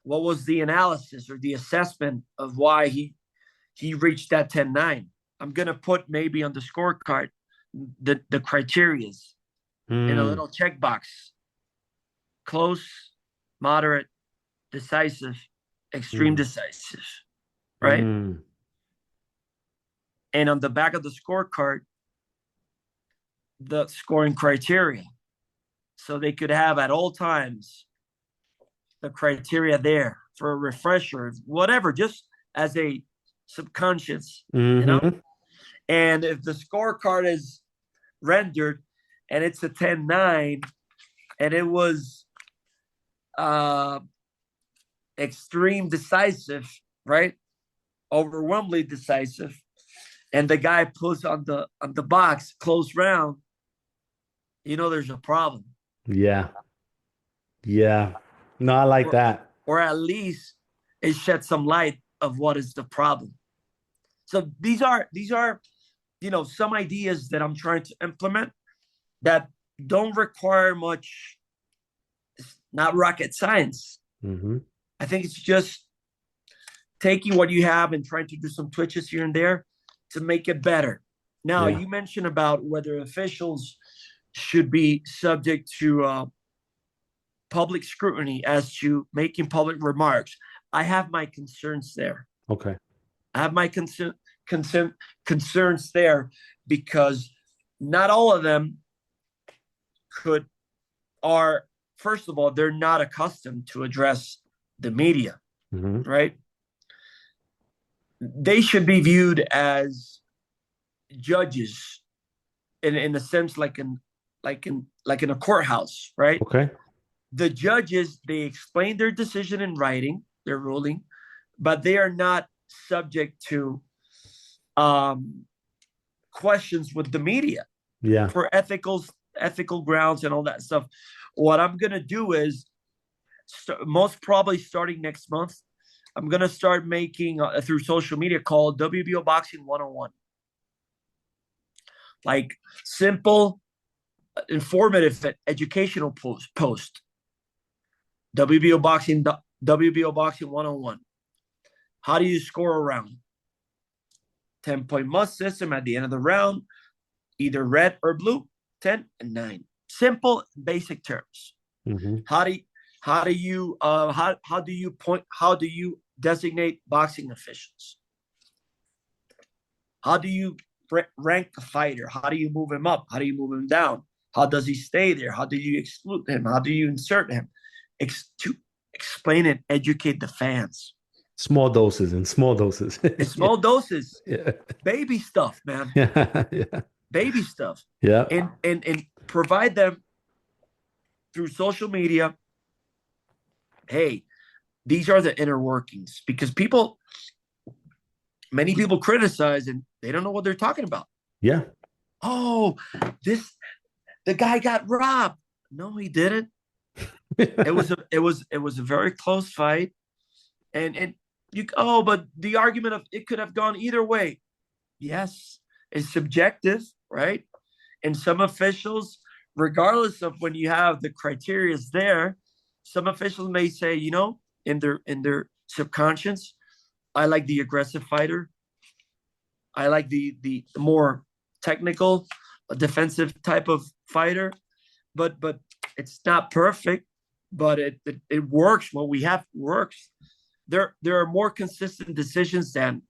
[SPEAKER 3] what was the analysis or the assessment of why he reached that 10-9. I'm gonna put maybe on the scorecard the criterias in a little checkbox: close, moderate, decisive, extreme decisive, right? And on the back of the scorecard, the scoring criteria, so they could have at all times the criteria there for a refresher, whatever, just as a subconscious, you know. And if the scorecard is rendered and it's a 10-9 and it was extreme decisive, right? Overwhelmingly decisive, and the guy puts on the box close round, there's a problem.
[SPEAKER 2] Yeah. No, I like that.
[SPEAKER 3] Or at least it sheds some light of what is the problem. So these are some ideas that I'm trying to implement that don't require much. It's not rocket science. I think it's just taking what you have and trying to do some twitches here and there to make it better. Now, you mentioned about whether officials should be subject to public scrutiny as to making public remarks. I have my concerns there.
[SPEAKER 2] Okay.
[SPEAKER 3] I have my concerns there because not all of them are, first of all, they're not accustomed to address the media, right? They should be viewed as judges in a sense, like in a courthouse, right?
[SPEAKER 2] Okay.
[SPEAKER 3] The judges, they explain their decision in writing, their ruling, but they are not subject to questions with the media for ethical grounds and all that stuff. What I'm going to do is most probably starting next month, I'm going to start making through social media called WBO Boxing 101. Like simple, informative, educational post. WBO Boxing 101. How do you score a round? 10-point must system at the end of the round, either red or blue, 10 and 9. Simple, basic terms. How do you designate boxing officials? How do you rank a fighter? How do you move him up? How do you move him down? How does he stay there? How do you exclude him? How do you insert him? To explain and educate the fans.
[SPEAKER 2] Small doses.
[SPEAKER 3] Small doses.
[SPEAKER 2] Yeah.
[SPEAKER 3] Baby stuff, man.
[SPEAKER 2] Yeah.
[SPEAKER 3] Baby stuff.
[SPEAKER 2] Yeah.
[SPEAKER 3] And provide them through social media. Hey, these are the inner workings, because many people criticize and they don't know what they're talking about.
[SPEAKER 2] Yeah.
[SPEAKER 3] Oh, the guy got robbed. No, he didn't. It was a very close fight. And but the argument of it could have gone either way. Yes, it's subjective, right? And some officials, regardless of when you have the criteria there, some officials may say, in their subconscious, I like the aggressive fighter. I like the more technical, defensive type of fighter. But it's not perfect, but it works. What we have works. There are more consistent decisions than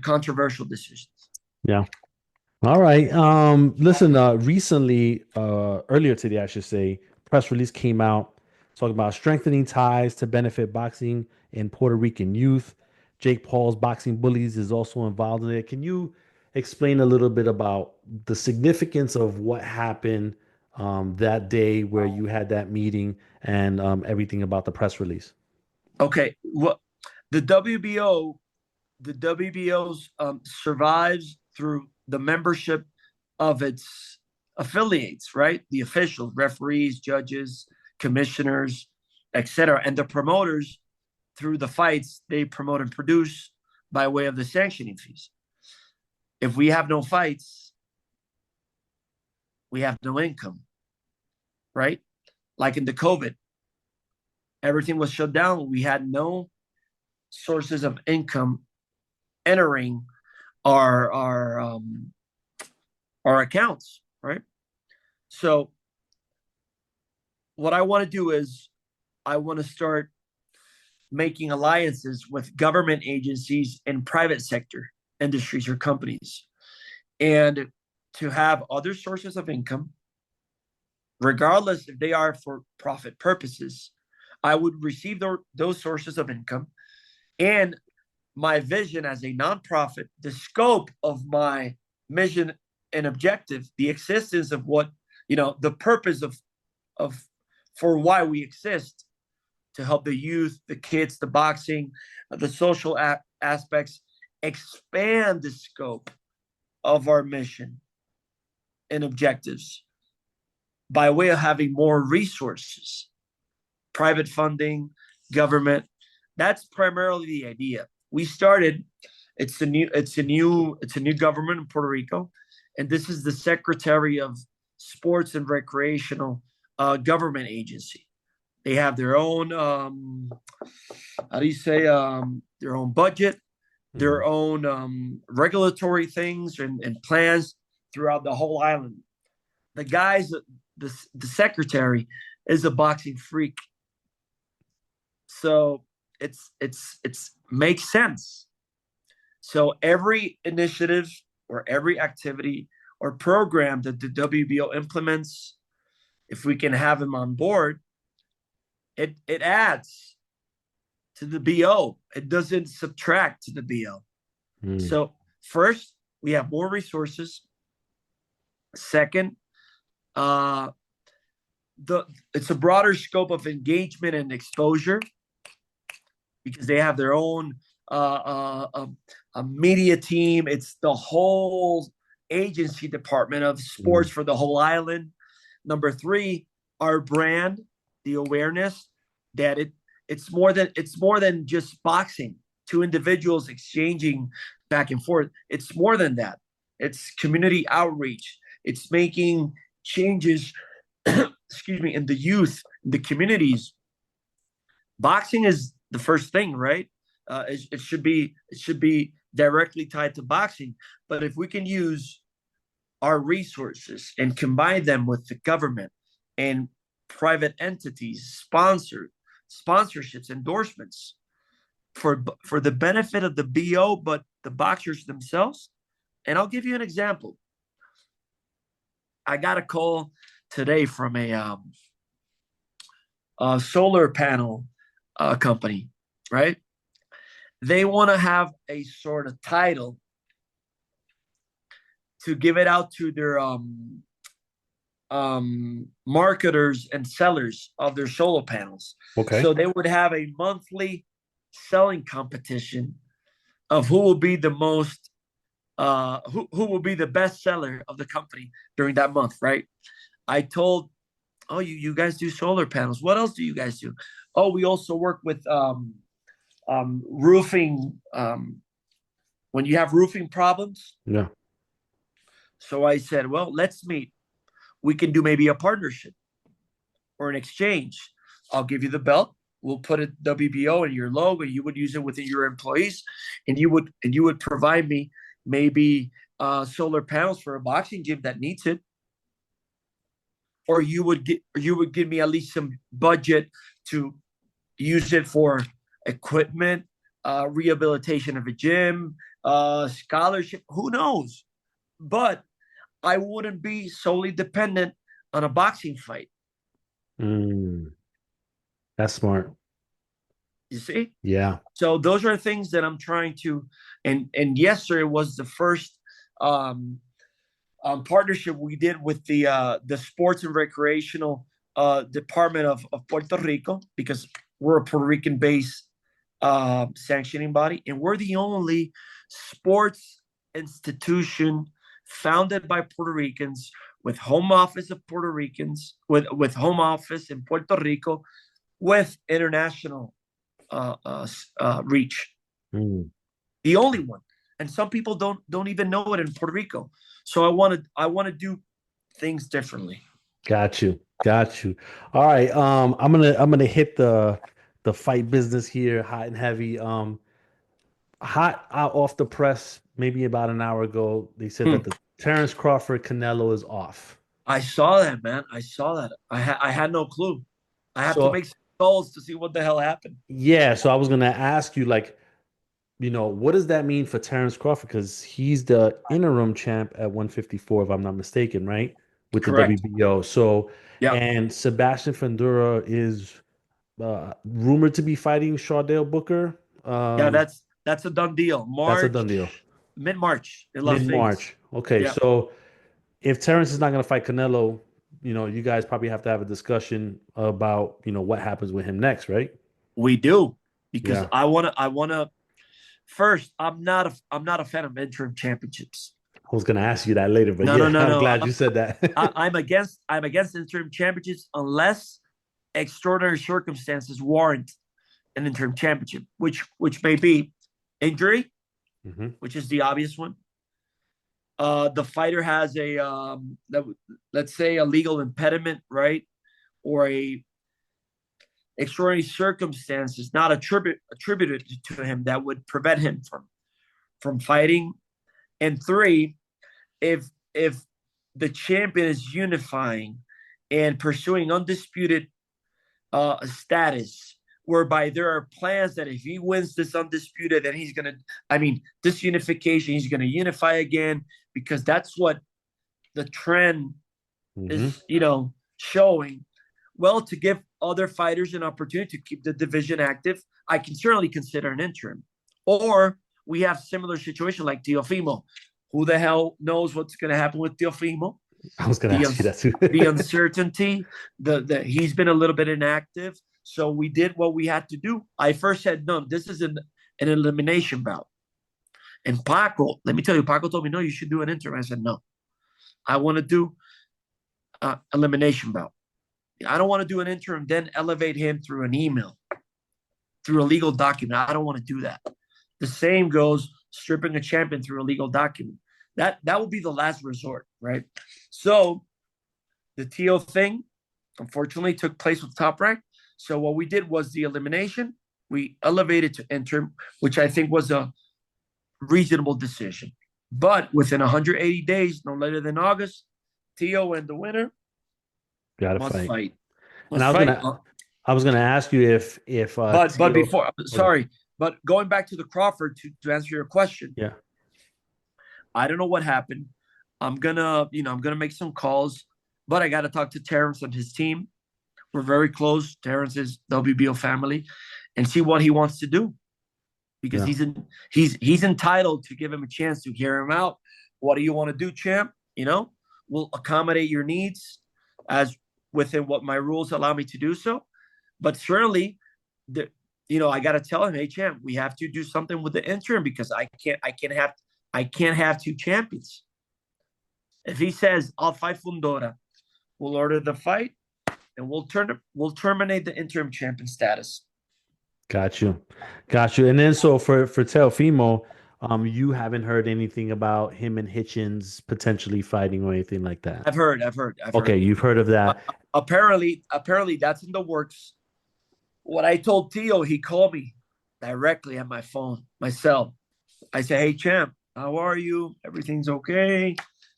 [SPEAKER 3] controversial decisions.
[SPEAKER 2] Yeah. All right. Listen, recently, earlier today, I should say, press release came out talking about strengthening ties to benefit boxing in Puerto Rican youth. Jake Paul's Boxing Bullies is also involved in it. Can you explain a little bit about the significance of what happened that day where you had that meeting and everything about the press release?
[SPEAKER 3] Okay. Well, the WBO survives through the membership of its affiliates, right? The officials, referees, judges, commissioners, etc., and the promoters through the fights they promote and produce by way of the sanctioning fees. If we have no fights, we have no income, right? Like in the COVID, everything was shut down. We had no sources of income entering our accounts, right? So what I want to do is I want to start making alliances with government agencies and private sector industries or companies, and to have other sources of income, regardless if they are for profit purposes, I would receive those sources of income, and my vision as a nonprofit, the scope of my mission and objective, the existence of what, the purpose of for why we exist, to help the youth, the kids, the boxing, the social aspects, expand the scope of our mission and objectives by way of having more resources, private funding, government. That's primarily the idea. We started. It's a new government in Puerto Rico, and this is the Secretary of Sports and Recreational Government Agency. They have their own their own budget, their own regulatory things and plans throughout the whole island. The guys, the secretary is a boxing freak, so it's makes sense. So every initiative or every activity or program that the WBO implements, if we can have them on board, it adds to the BO. It doesn't subtract to the BO. So first, we have more resources. Second, it's a broader scope of engagement and exposure because they have their own a media team. It's the whole agency department of sports for the whole island. Number three, our brand, the awareness that it's more than just boxing, two individuals exchanging back and forth. It's more than that. It's community outreach. It's making changes, excuse me, in the youth, in the communities. Boxing is the first thing, right? It should be directly tied to boxing. But if we can use our resources and combine them with the government and private entities, sponsorships, endorsements for the benefit of the BO, but the boxers themselves. And I'll give you an example. I got a call today from a solar panel company, right? They want to have a sort of title to give it out to their marketers and sellers of their solar panels.
[SPEAKER 2] Okay.
[SPEAKER 3] So they would have a monthly selling competition of who will be the most, who will be the best seller of the company during that month, right? I told, oh, you guys do solar panels. What else do you guys do? Oh, we also work with roofing. When you have roofing problems.
[SPEAKER 2] Yeah.
[SPEAKER 3] So I said, well, let's meet. We can do maybe a partnership or an exchange. I'll give you the belt. We'll put a WBO in your logo. You would use it within your employees, and you would provide me maybe solar panels for a boxing gym that needs it. Or you would give me at least some budget to use it for equipment, rehabilitation of a gym, scholarship. Who knows? But I wouldn't be solely dependent on a boxing fight.
[SPEAKER 2] That's smart.
[SPEAKER 3] You see?
[SPEAKER 2] Yeah.
[SPEAKER 3] So those are things that I'm trying to, and yesterday was the first partnership we did with the Sports and Recreational Department of Puerto Rico, because we're a Puerto Rican-based sanctioning body, and we're the only sports institution founded by Puerto Ricans with home office of Puerto Ricans, with home office in Puerto Rico, with international reach. The only one, and some people don't even know it in Puerto Rico. So I want to do things differently.
[SPEAKER 2] Got you. All right. I'm gonna hit the fight business here, hot and heavy. Hot out off the press, maybe about an hour ago, they said that the Terrence Crawford Canelo is off.
[SPEAKER 3] I saw that, man. I saw that. I had no clue. I have to make some calls to see what the hell happened.
[SPEAKER 2] Yeah, so I was gonna ask you, like, what does that mean for Terrence Crawford? Because he's the interim champ at 154, if I'm not mistaken, right? With the
[SPEAKER 3] Correct.
[SPEAKER 2] WBO. So,
[SPEAKER 3] yeah.
[SPEAKER 2] And Sebastian Fundora is rumored to be fighting Shardale Booker.
[SPEAKER 3] Yeah, that's a done deal.
[SPEAKER 2] That's a done deal.
[SPEAKER 3] Mid-March in Las Vegas.
[SPEAKER 2] Mid-March. Okay,
[SPEAKER 3] Yeah,
[SPEAKER 2] so if Terrence is not going to fight Canelo, you guys probably have to have a discussion about, what happens with him next, right?
[SPEAKER 3] we do, because
[SPEAKER 2] Yeah.
[SPEAKER 3] I wanna first, I'm not a fan of interim championships.
[SPEAKER 2] I was going to ask you that later, but
[SPEAKER 3] No,
[SPEAKER 2] yeah,
[SPEAKER 3] no, no,
[SPEAKER 2] I'm
[SPEAKER 3] no.
[SPEAKER 2] glad you said that.
[SPEAKER 3] I'm against interim championships unless extraordinary circumstances warrant an interim championship, which may be injury,
[SPEAKER 2] hmm
[SPEAKER 3] which is the obvious one. The fighter has let's say a legal impediment, right, or a extraordinary circumstances not attributed to him that would prevent him from fighting. And three, if the champion is unifying and pursuing undisputed status, whereby there are plans that if he wins this undisputed, then this unification, he's gonna unify again, because that's what the trend is, showing. Well, to give other fighters an opportunity to keep the division active, I can certainly consider an interim. Or we have similar situation like Teofimo. Who the hell knows what's going to happen with Teofimo?
[SPEAKER 2] I was going to ask you that too.
[SPEAKER 3] The uncertainty, he's been a little bit inactive. So we did what we had to do. I first said, no, this is an elimination bout. And Paco, let me tell you, Paco told me, no, you should do an interim. I said, no, I want to do elimination bout. I don't want to do an interim, then elevate him through an email, through a legal document. I don't want to do that. The same goes stripping a champion through a legal document. That would be the last resort, right? So the TO thing, unfortunately, took place with Top Rank. So what we did was the elimination. We elevated to interim, which I think was a reasonable decision. But within 180 days, no later than August, TO and the winner
[SPEAKER 2] Gotta
[SPEAKER 3] must fight.
[SPEAKER 2] And I was gonna ask you if
[SPEAKER 3] but
[SPEAKER 2] TO
[SPEAKER 3] before, sorry, but going back to the Crawford to answer your question,
[SPEAKER 2] yeah,
[SPEAKER 3] I don't know what happened. I'm gonna make some calls, but I got to talk to Terrence and his team. We're very close. Terrence is WBO family, and see what he wants to do, because he's entitled to give him a chance to hear him out. What do you want to do, champ? We'll accommodate your needs as within what my rules allow me to do so. But certainly, I got to tell him, hey, champ, we have to do something with the interim, because I can't have two champions. If he says I'll fight Fundora, we'll order the fight and we'll terminate the interim champion status.
[SPEAKER 2] Got you. And then so for Teofimo, you haven't heard anything about him and Hitchens potentially fighting or anything like that?
[SPEAKER 3] I've heard.
[SPEAKER 2] Okay, you've heard of that.
[SPEAKER 3] Apparently that's in the works. What I told Tio, he called me directly at my phone, my cell. I said, hey, champ, how are you? Everything's okay.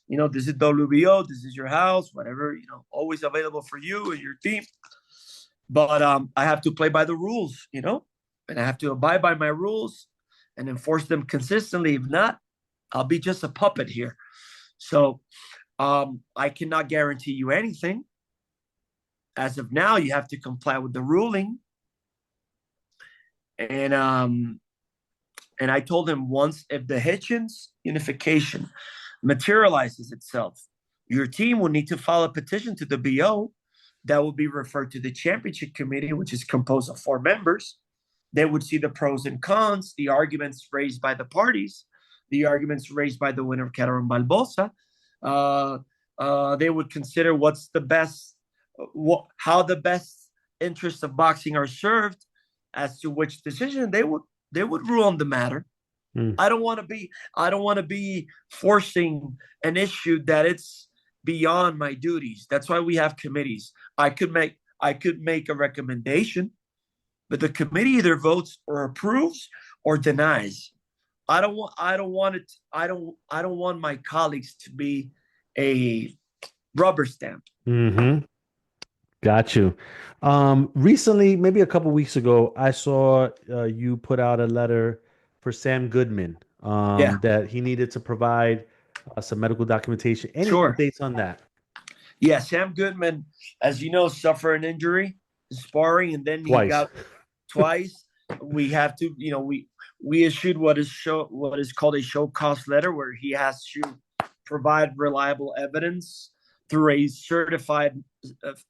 [SPEAKER 3] This is WBO. This is your house, whatever, always available for you and your team. But I have to play by the rules, and I have to abide by my rules and enforce them consistently. If not, I'll be just a puppet here. So I cannot guarantee you anything. As of now, you have to comply with the ruling. And I told him, once, if the Hitchens unification materializes itself, your team will need to file a petition to the BO that will be referred to the championship committee, which is composed of 4 members. They would see the pros and cons, the arguments raised by the parties, the arguments raised by the winner of Calderon Barbosa. They would consider what's the best, how the best interests of boxing are served, as to which decision they would rule on the matter. I don't want to be forcing an issue that it's beyond my duties. That's why we have committees. I could make a recommendation, but the committee either votes or approves or denies. I don't want my colleagues to be a rubber stamp.
[SPEAKER 2] Mm-hmm. Got you. Recently, maybe a couple weeks ago, I saw you put out a letter for Sam Goodman that he needed to provide some medical documentation. Any
[SPEAKER 3] Sure.
[SPEAKER 2] updates on that?
[SPEAKER 3] Yeah, Sam Goodman, as you know, suffered an injury sparring, and then
[SPEAKER 2] Twice.
[SPEAKER 3] he got twice. We have to, we issued what is called a show cause letter, where he has to provide reliable evidence through a certified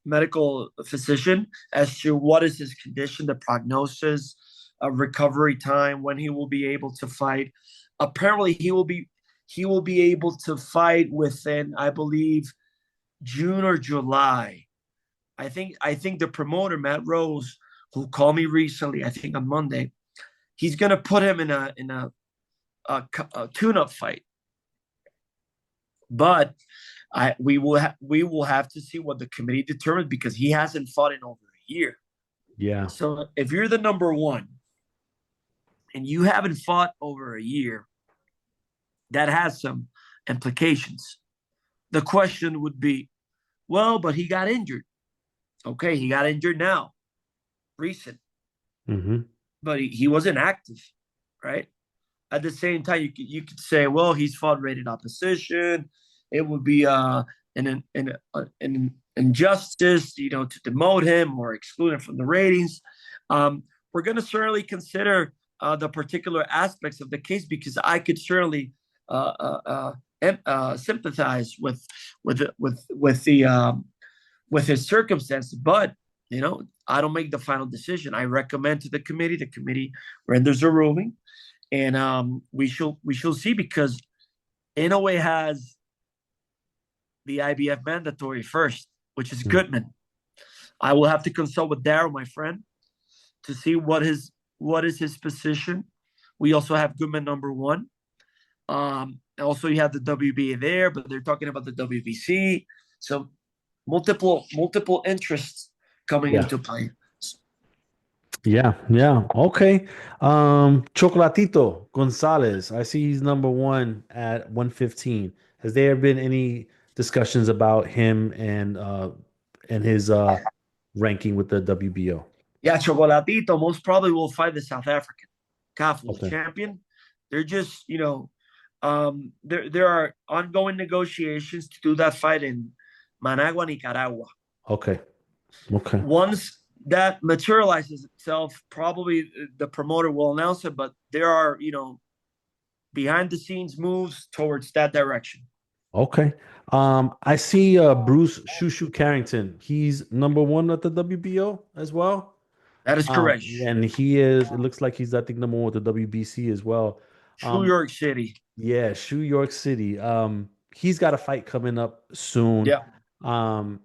[SPEAKER 3] medical physician as to what is his condition, the prognosis, recovery time, when he will be able to fight. Apparently, he will be able to fight within, I believe, June or July. I think the promoter, Matt Rose, who called me recently, I think on Monday, he's gonna put him in a tune-up fight. But we will have to see what the committee determines, because he hasn't fought in over a year.
[SPEAKER 2] Yeah.
[SPEAKER 3] So if you're the number one and you haven't fought over a year, that has some implications. The question would be, well, but he got injured. Okay, he got injured now, recent.
[SPEAKER 2] Mm-hmm.
[SPEAKER 3] But he wasn't active, right? At the same time, you could say, well, he's fought rated opposition. It would be an injustice, to demote him or exclude him from the ratings. We're going to certainly consider the particular aspects of the case, because I could certainly sympathize with his circumstances, but I don't make the final decision. I recommend to the committee. The committee renders a ruling, and we shall see, because Inoue has the IBF mandatory first, which is Goodman. I will have to consult with Daryl, my friend, to see what is his position. We also have Goodman number one. Also, you have the WBA there, but they're talking about the WBC. So multiple interests coming into play.
[SPEAKER 2] Yeah. Okay. Chocolatito Gonzalez, I see he's number one at 115. Has there been any discussions about him and his ranking with the WBO?
[SPEAKER 3] Yeah, Chocolatito most probably will fight the South African CAF champion. They're just, there are ongoing negotiations to do that fight in Managua, Nicaragua.
[SPEAKER 2] Okay.
[SPEAKER 3] Once that materializes itself, probably the promoter will announce it, but there are, behind the scenes moves towards that direction.
[SPEAKER 2] Okay. I see Bruce Shushu Carrington. He's number one at the WBO as well.
[SPEAKER 3] That is correct.
[SPEAKER 2] And it looks like he's, I think, number one with the WBC as well.
[SPEAKER 3] New York City.
[SPEAKER 2] Yeah, New York City. He's got a fight coming up soon.
[SPEAKER 3] Yeah.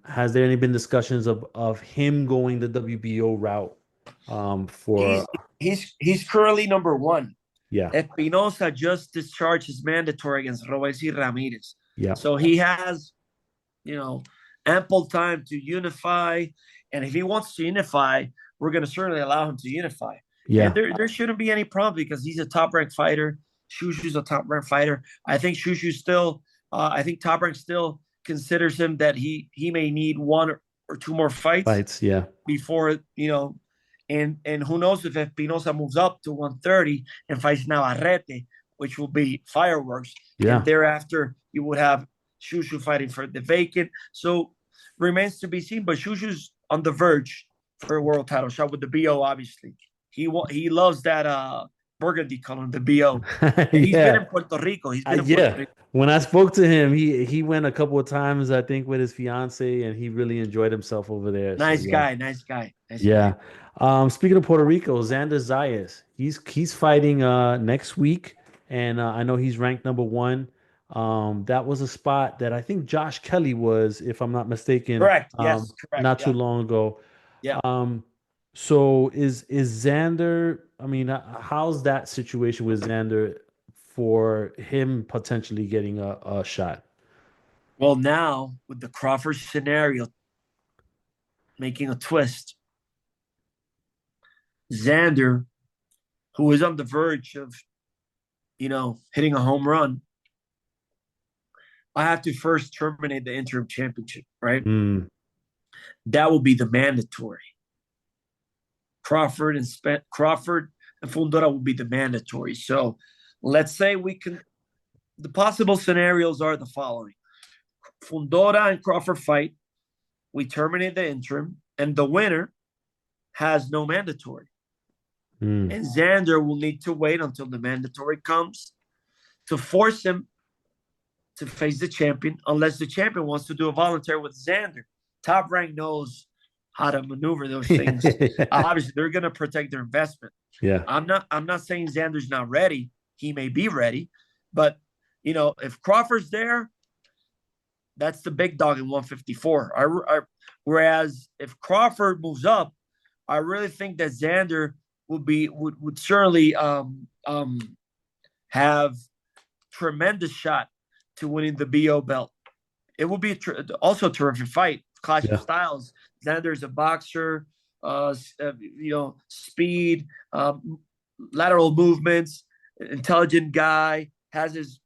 [SPEAKER 2] Has there any been discussions of him going the WBO route?
[SPEAKER 3] He's currently number one.
[SPEAKER 2] Yeah.
[SPEAKER 3] Espinosa just discharged his mandatory against Royce Ramirez.
[SPEAKER 2] Yeah.
[SPEAKER 3] So he has, ample time to unify. And if he wants to unify, we're going to certainly allow him to unify.
[SPEAKER 2] Yeah.
[SPEAKER 3] And there shouldn't be any problem, because he's a top-ranked fighter. Shushu's a top-ranked fighter. I think Shushu still, Top Rank still considers him that he may need one or two more fights.
[SPEAKER 2] Yeah.
[SPEAKER 3] Before, and who knows if Espinosa moves up to 130 and fights Navarrete, which will be fireworks.
[SPEAKER 2] Yeah.
[SPEAKER 3] And thereafter, you would have Shushu fighting for the vacant. So remains to be seen, but Shushu's on the verge for a world title shot with the BO, obviously. He loves that burgundy color, the BO. He's been in Puerto Rico. Puerto Rico.
[SPEAKER 2] When I spoke to him, he went a couple of times, I think, with his fiance, and he really enjoyed himself over there.
[SPEAKER 3] Nice guy.
[SPEAKER 2] Speaking of Puerto Rico, Xander Zayas, he's fighting next week, and I know he's ranked number one. That was a spot that I think Josh Kelly was, if I'm not mistaken.
[SPEAKER 3] Correct. Yes, correct.
[SPEAKER 2] Not too long ago.
[SPEAKER 3] Yeah.
[SPEAKER 2] So is Xander? I mean, how's that situation with Xander for him potentially getting a shot?
[SPEAKER 3] Well, now with the Crawford scenario making a twist, Xander, who is on the verge of, hitting a home run, I have to first terminate the interim championship, right? That will be the mandatory. Crawford and Fundora will be the mandatory. So let's say the possible scenarios are the following. Fundora and Crawford fight. We terminate the interim, and the winner has no mandatory.
[SPEAKER 2] Mm.
[SPEAKER 3] And Xander will need to wait until the mandatory comes to force him to face the champion, unless the champion wants to do a voluntary with Xander. Top Rank knows how to maneuver those things. Obviously, they're going to protect their investment.
[SPEAKER 2] Yeah.
[SPEAKER 3] I'm not saying Xander's not ready. He may be ready, but if Crawford's there, that's the big dog in 154. Whereas if Crawford moves up, I really think that Xander would certainly have tremendous shot to winning the BO belt. It will be also a terrific fight. Clash of styles. Xander is a boxer, speed, lateral movements, intelligent guy, has his,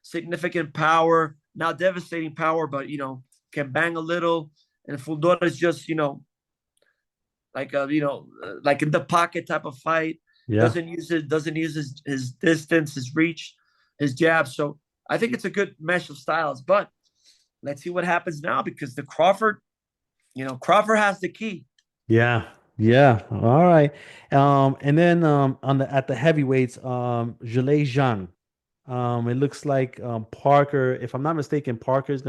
[SPEAKER 3] significant power, not devastating power, but, can bang a little. And Fundora is just, like in the pocket type of fight.
[SPEAKER 2] Yeah.
[SPEAKER 3] Doesn't use his distance, his reach, his jab. So I think it's a good mesh of styles, but let's see what happens now, because the Crawford has the key.
[SPEAKER 2] Yeah. Yeah. All right. And then at the heavyweights, Zhilei Zhang. It looks like Parker, if I'm not mistaken, Parker is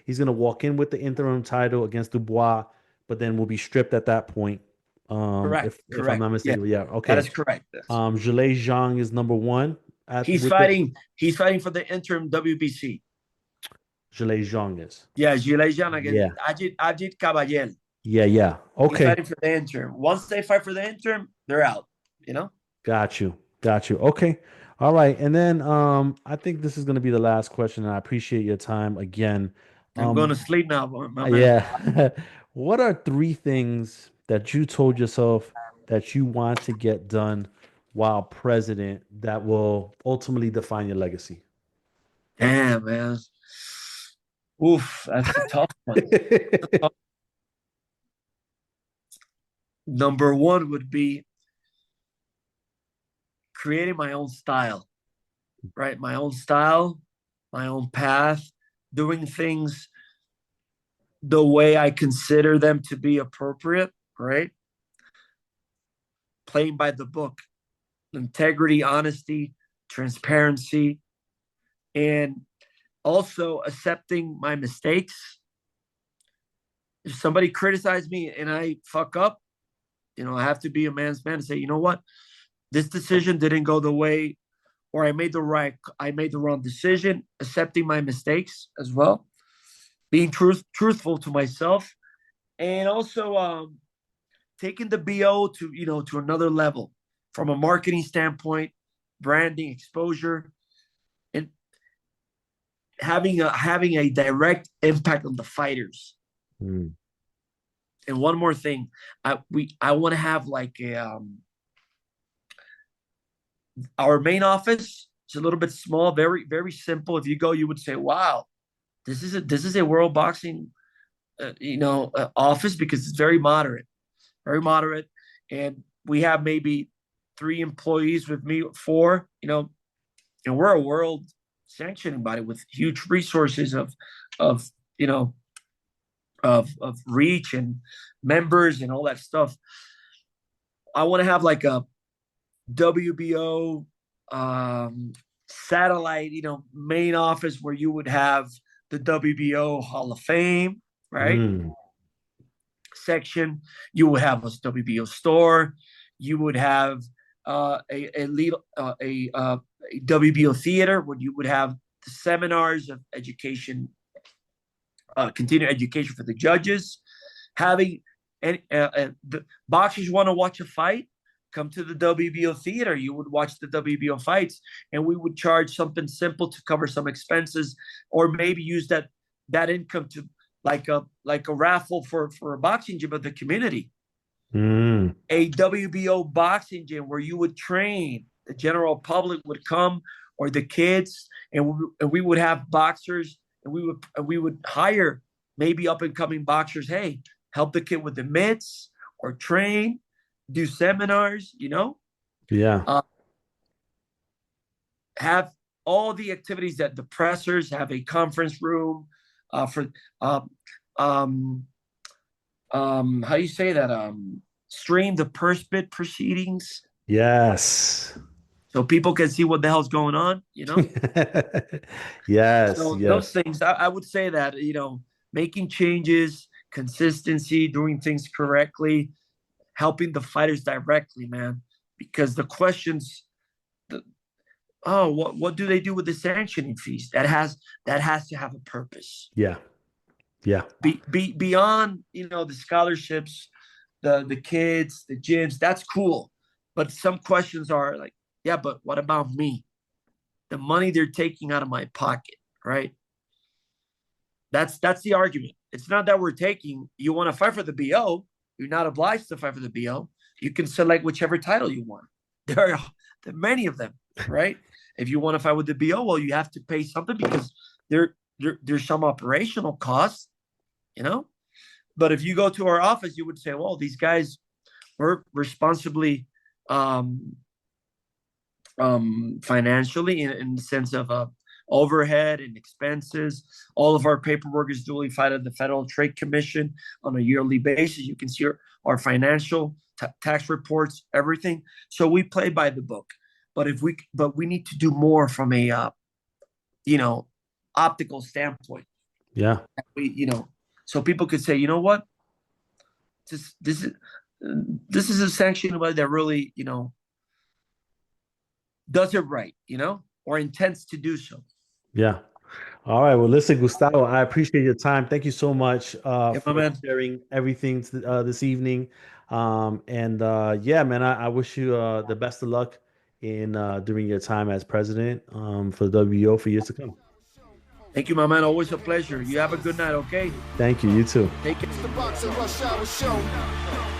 [SPEAKER 2] he's gonna walk in with the interim title against Dubois, but then will be stripped at that point.
[SPEAKER 3] Correct.
[SPEAKER 2] If I'm not mistaken. Yeah. Okay.
[SPEAKER 3] That is correct.
[SPEAKER 2] Zhilei Zhang is number one.
[SPEAKER 3] He's fighting for the interim WBC.
[SPEAKER 2] Zhilei Zhang is.
[SPEAKER 3] Yeah, Zhilei Zhang against Ajit Caballel.
[SPEAKER 2] Yeah. Okay.
[SPEAKER 3] He's fighting for the interim. Once they fight for the interim, they're out.
[SPEAKER 2] Got you. Okay. All right. And then I think this is going to be the last question, and I appreciate your time again.
[SPEAKER 3] I'm going to sleep now, my man.
[SPEAKER 2] Yeah. What are 3 things that you told yourself that you want to get done while president that will ultimately define your legacy?
[SPEAKER 3] Damn, man. Oof, that's a tough one. Number 1 would be creating my own style, right? My own style, my own path, doing things the way I consider them to be appropriate, right? Playing by the book, integrity, honesty, transparency, and also accepting my mistakes. If somebody criticizes me and I fuck up, I have to be a man's man and say, you know what? This decision didn't go the way, or I made the wrong decision, accepting my mistakes as well, being truthful to myself, and also taking the BO to another level from a marketing standpoint, branding, exposure, and having a direct impact on the fighters.
[SPEAKER 2] Mm.
[SPEAKER 3] And one more thing, I want to have like our main office. It's a little bit small, very, very simple. If you go, you would say, "Wow, this is a world boxing, office," because it's very moderate, and we have maybe 3 employees with me, 4, and we're a world sanctioning body with huge resources of reach and members and all that stuff. I want to have like a WBO satellite, main office where you would have the WBO Hall of Fame, right? Section. You would have a WBO store. You would have a WBO theater where you would have the seminars of education, continuing education for the judges. Having the boxers want to watch a fight, come to the WBO theater. You would watch the WBO fights, and we would charge something simple to cover some expenses, or maybe use that income to like a raffle for a boxing gym of the community. A WBO boxing gym where you would train. The general public would come, or the kids, and we would have boxers, and we would hire maybe up and coming boxers. Hey, help the kid with the mitts, or train, do seminars.
[SPEAKER 2] Yeah.
[SPEAKER 3] Have all the activities that the pressers have, a conference room for how do you say that, stream the purse bid proceedings
[SPEAKER 2] Yes.
[SPEAKER 3] so people can see what the hell's going on, you know?
[SPEAKER 2] Yes,
[SPEAKER 3] So those
[SPEAKER 2] yes.
[SPEAKER 3] things, I would say that, making changes, consistency, doing things correctly, helping the fighters directly, man. Because the questions, what do they do with the sanctioning fees? That has to have a purpose.
[SPEAKER 2] Yeah. Yeah.
[SPEAKER 3] Beyond, the scholarships, the kids, the gyms, that's cool. But some questions are like, yeah, but what about me? The money they're taking out of my pocket, right? That's the argument. It's not that we're taking, you want to fight for the BO, you're not obliged to fight for the BO. You can select whichever title you want. There are many of them, right? If you want to fight with the BO, well, you have to pay something because there's some operational costs, But if you go to our office, you would say, well, these guys were responsibly financially in the sense of overhead and expenses. All of our paperwork is duly filed at the Federal Trade Commission on a yearly basis. You can see our financial tax reports, everything. So we play by the book. But we need to do more from a optical standpoint.
[SPEAKER 2] Yeah.
[SPEAKER 3] So people could say, you know what, this is a sanction that really does it right, or intends to do so.
[SPEAKER 2] Yeah. All right. Well, listen, Gustavo, I appreciate your time. Thank you so much for sharing everything this evening. Yeah, man, I wish you the best of luck in during your time as president for the WBO for years to come.
[SPEAKER 3] Thank you, my man. Always a pleasure. You have a good night, okay?
[SPEAKER 2] Thank you. You too.
[SPEAKER 3] Take care.
[SPEAKER 1] It's the Boxing Rush Hour Show.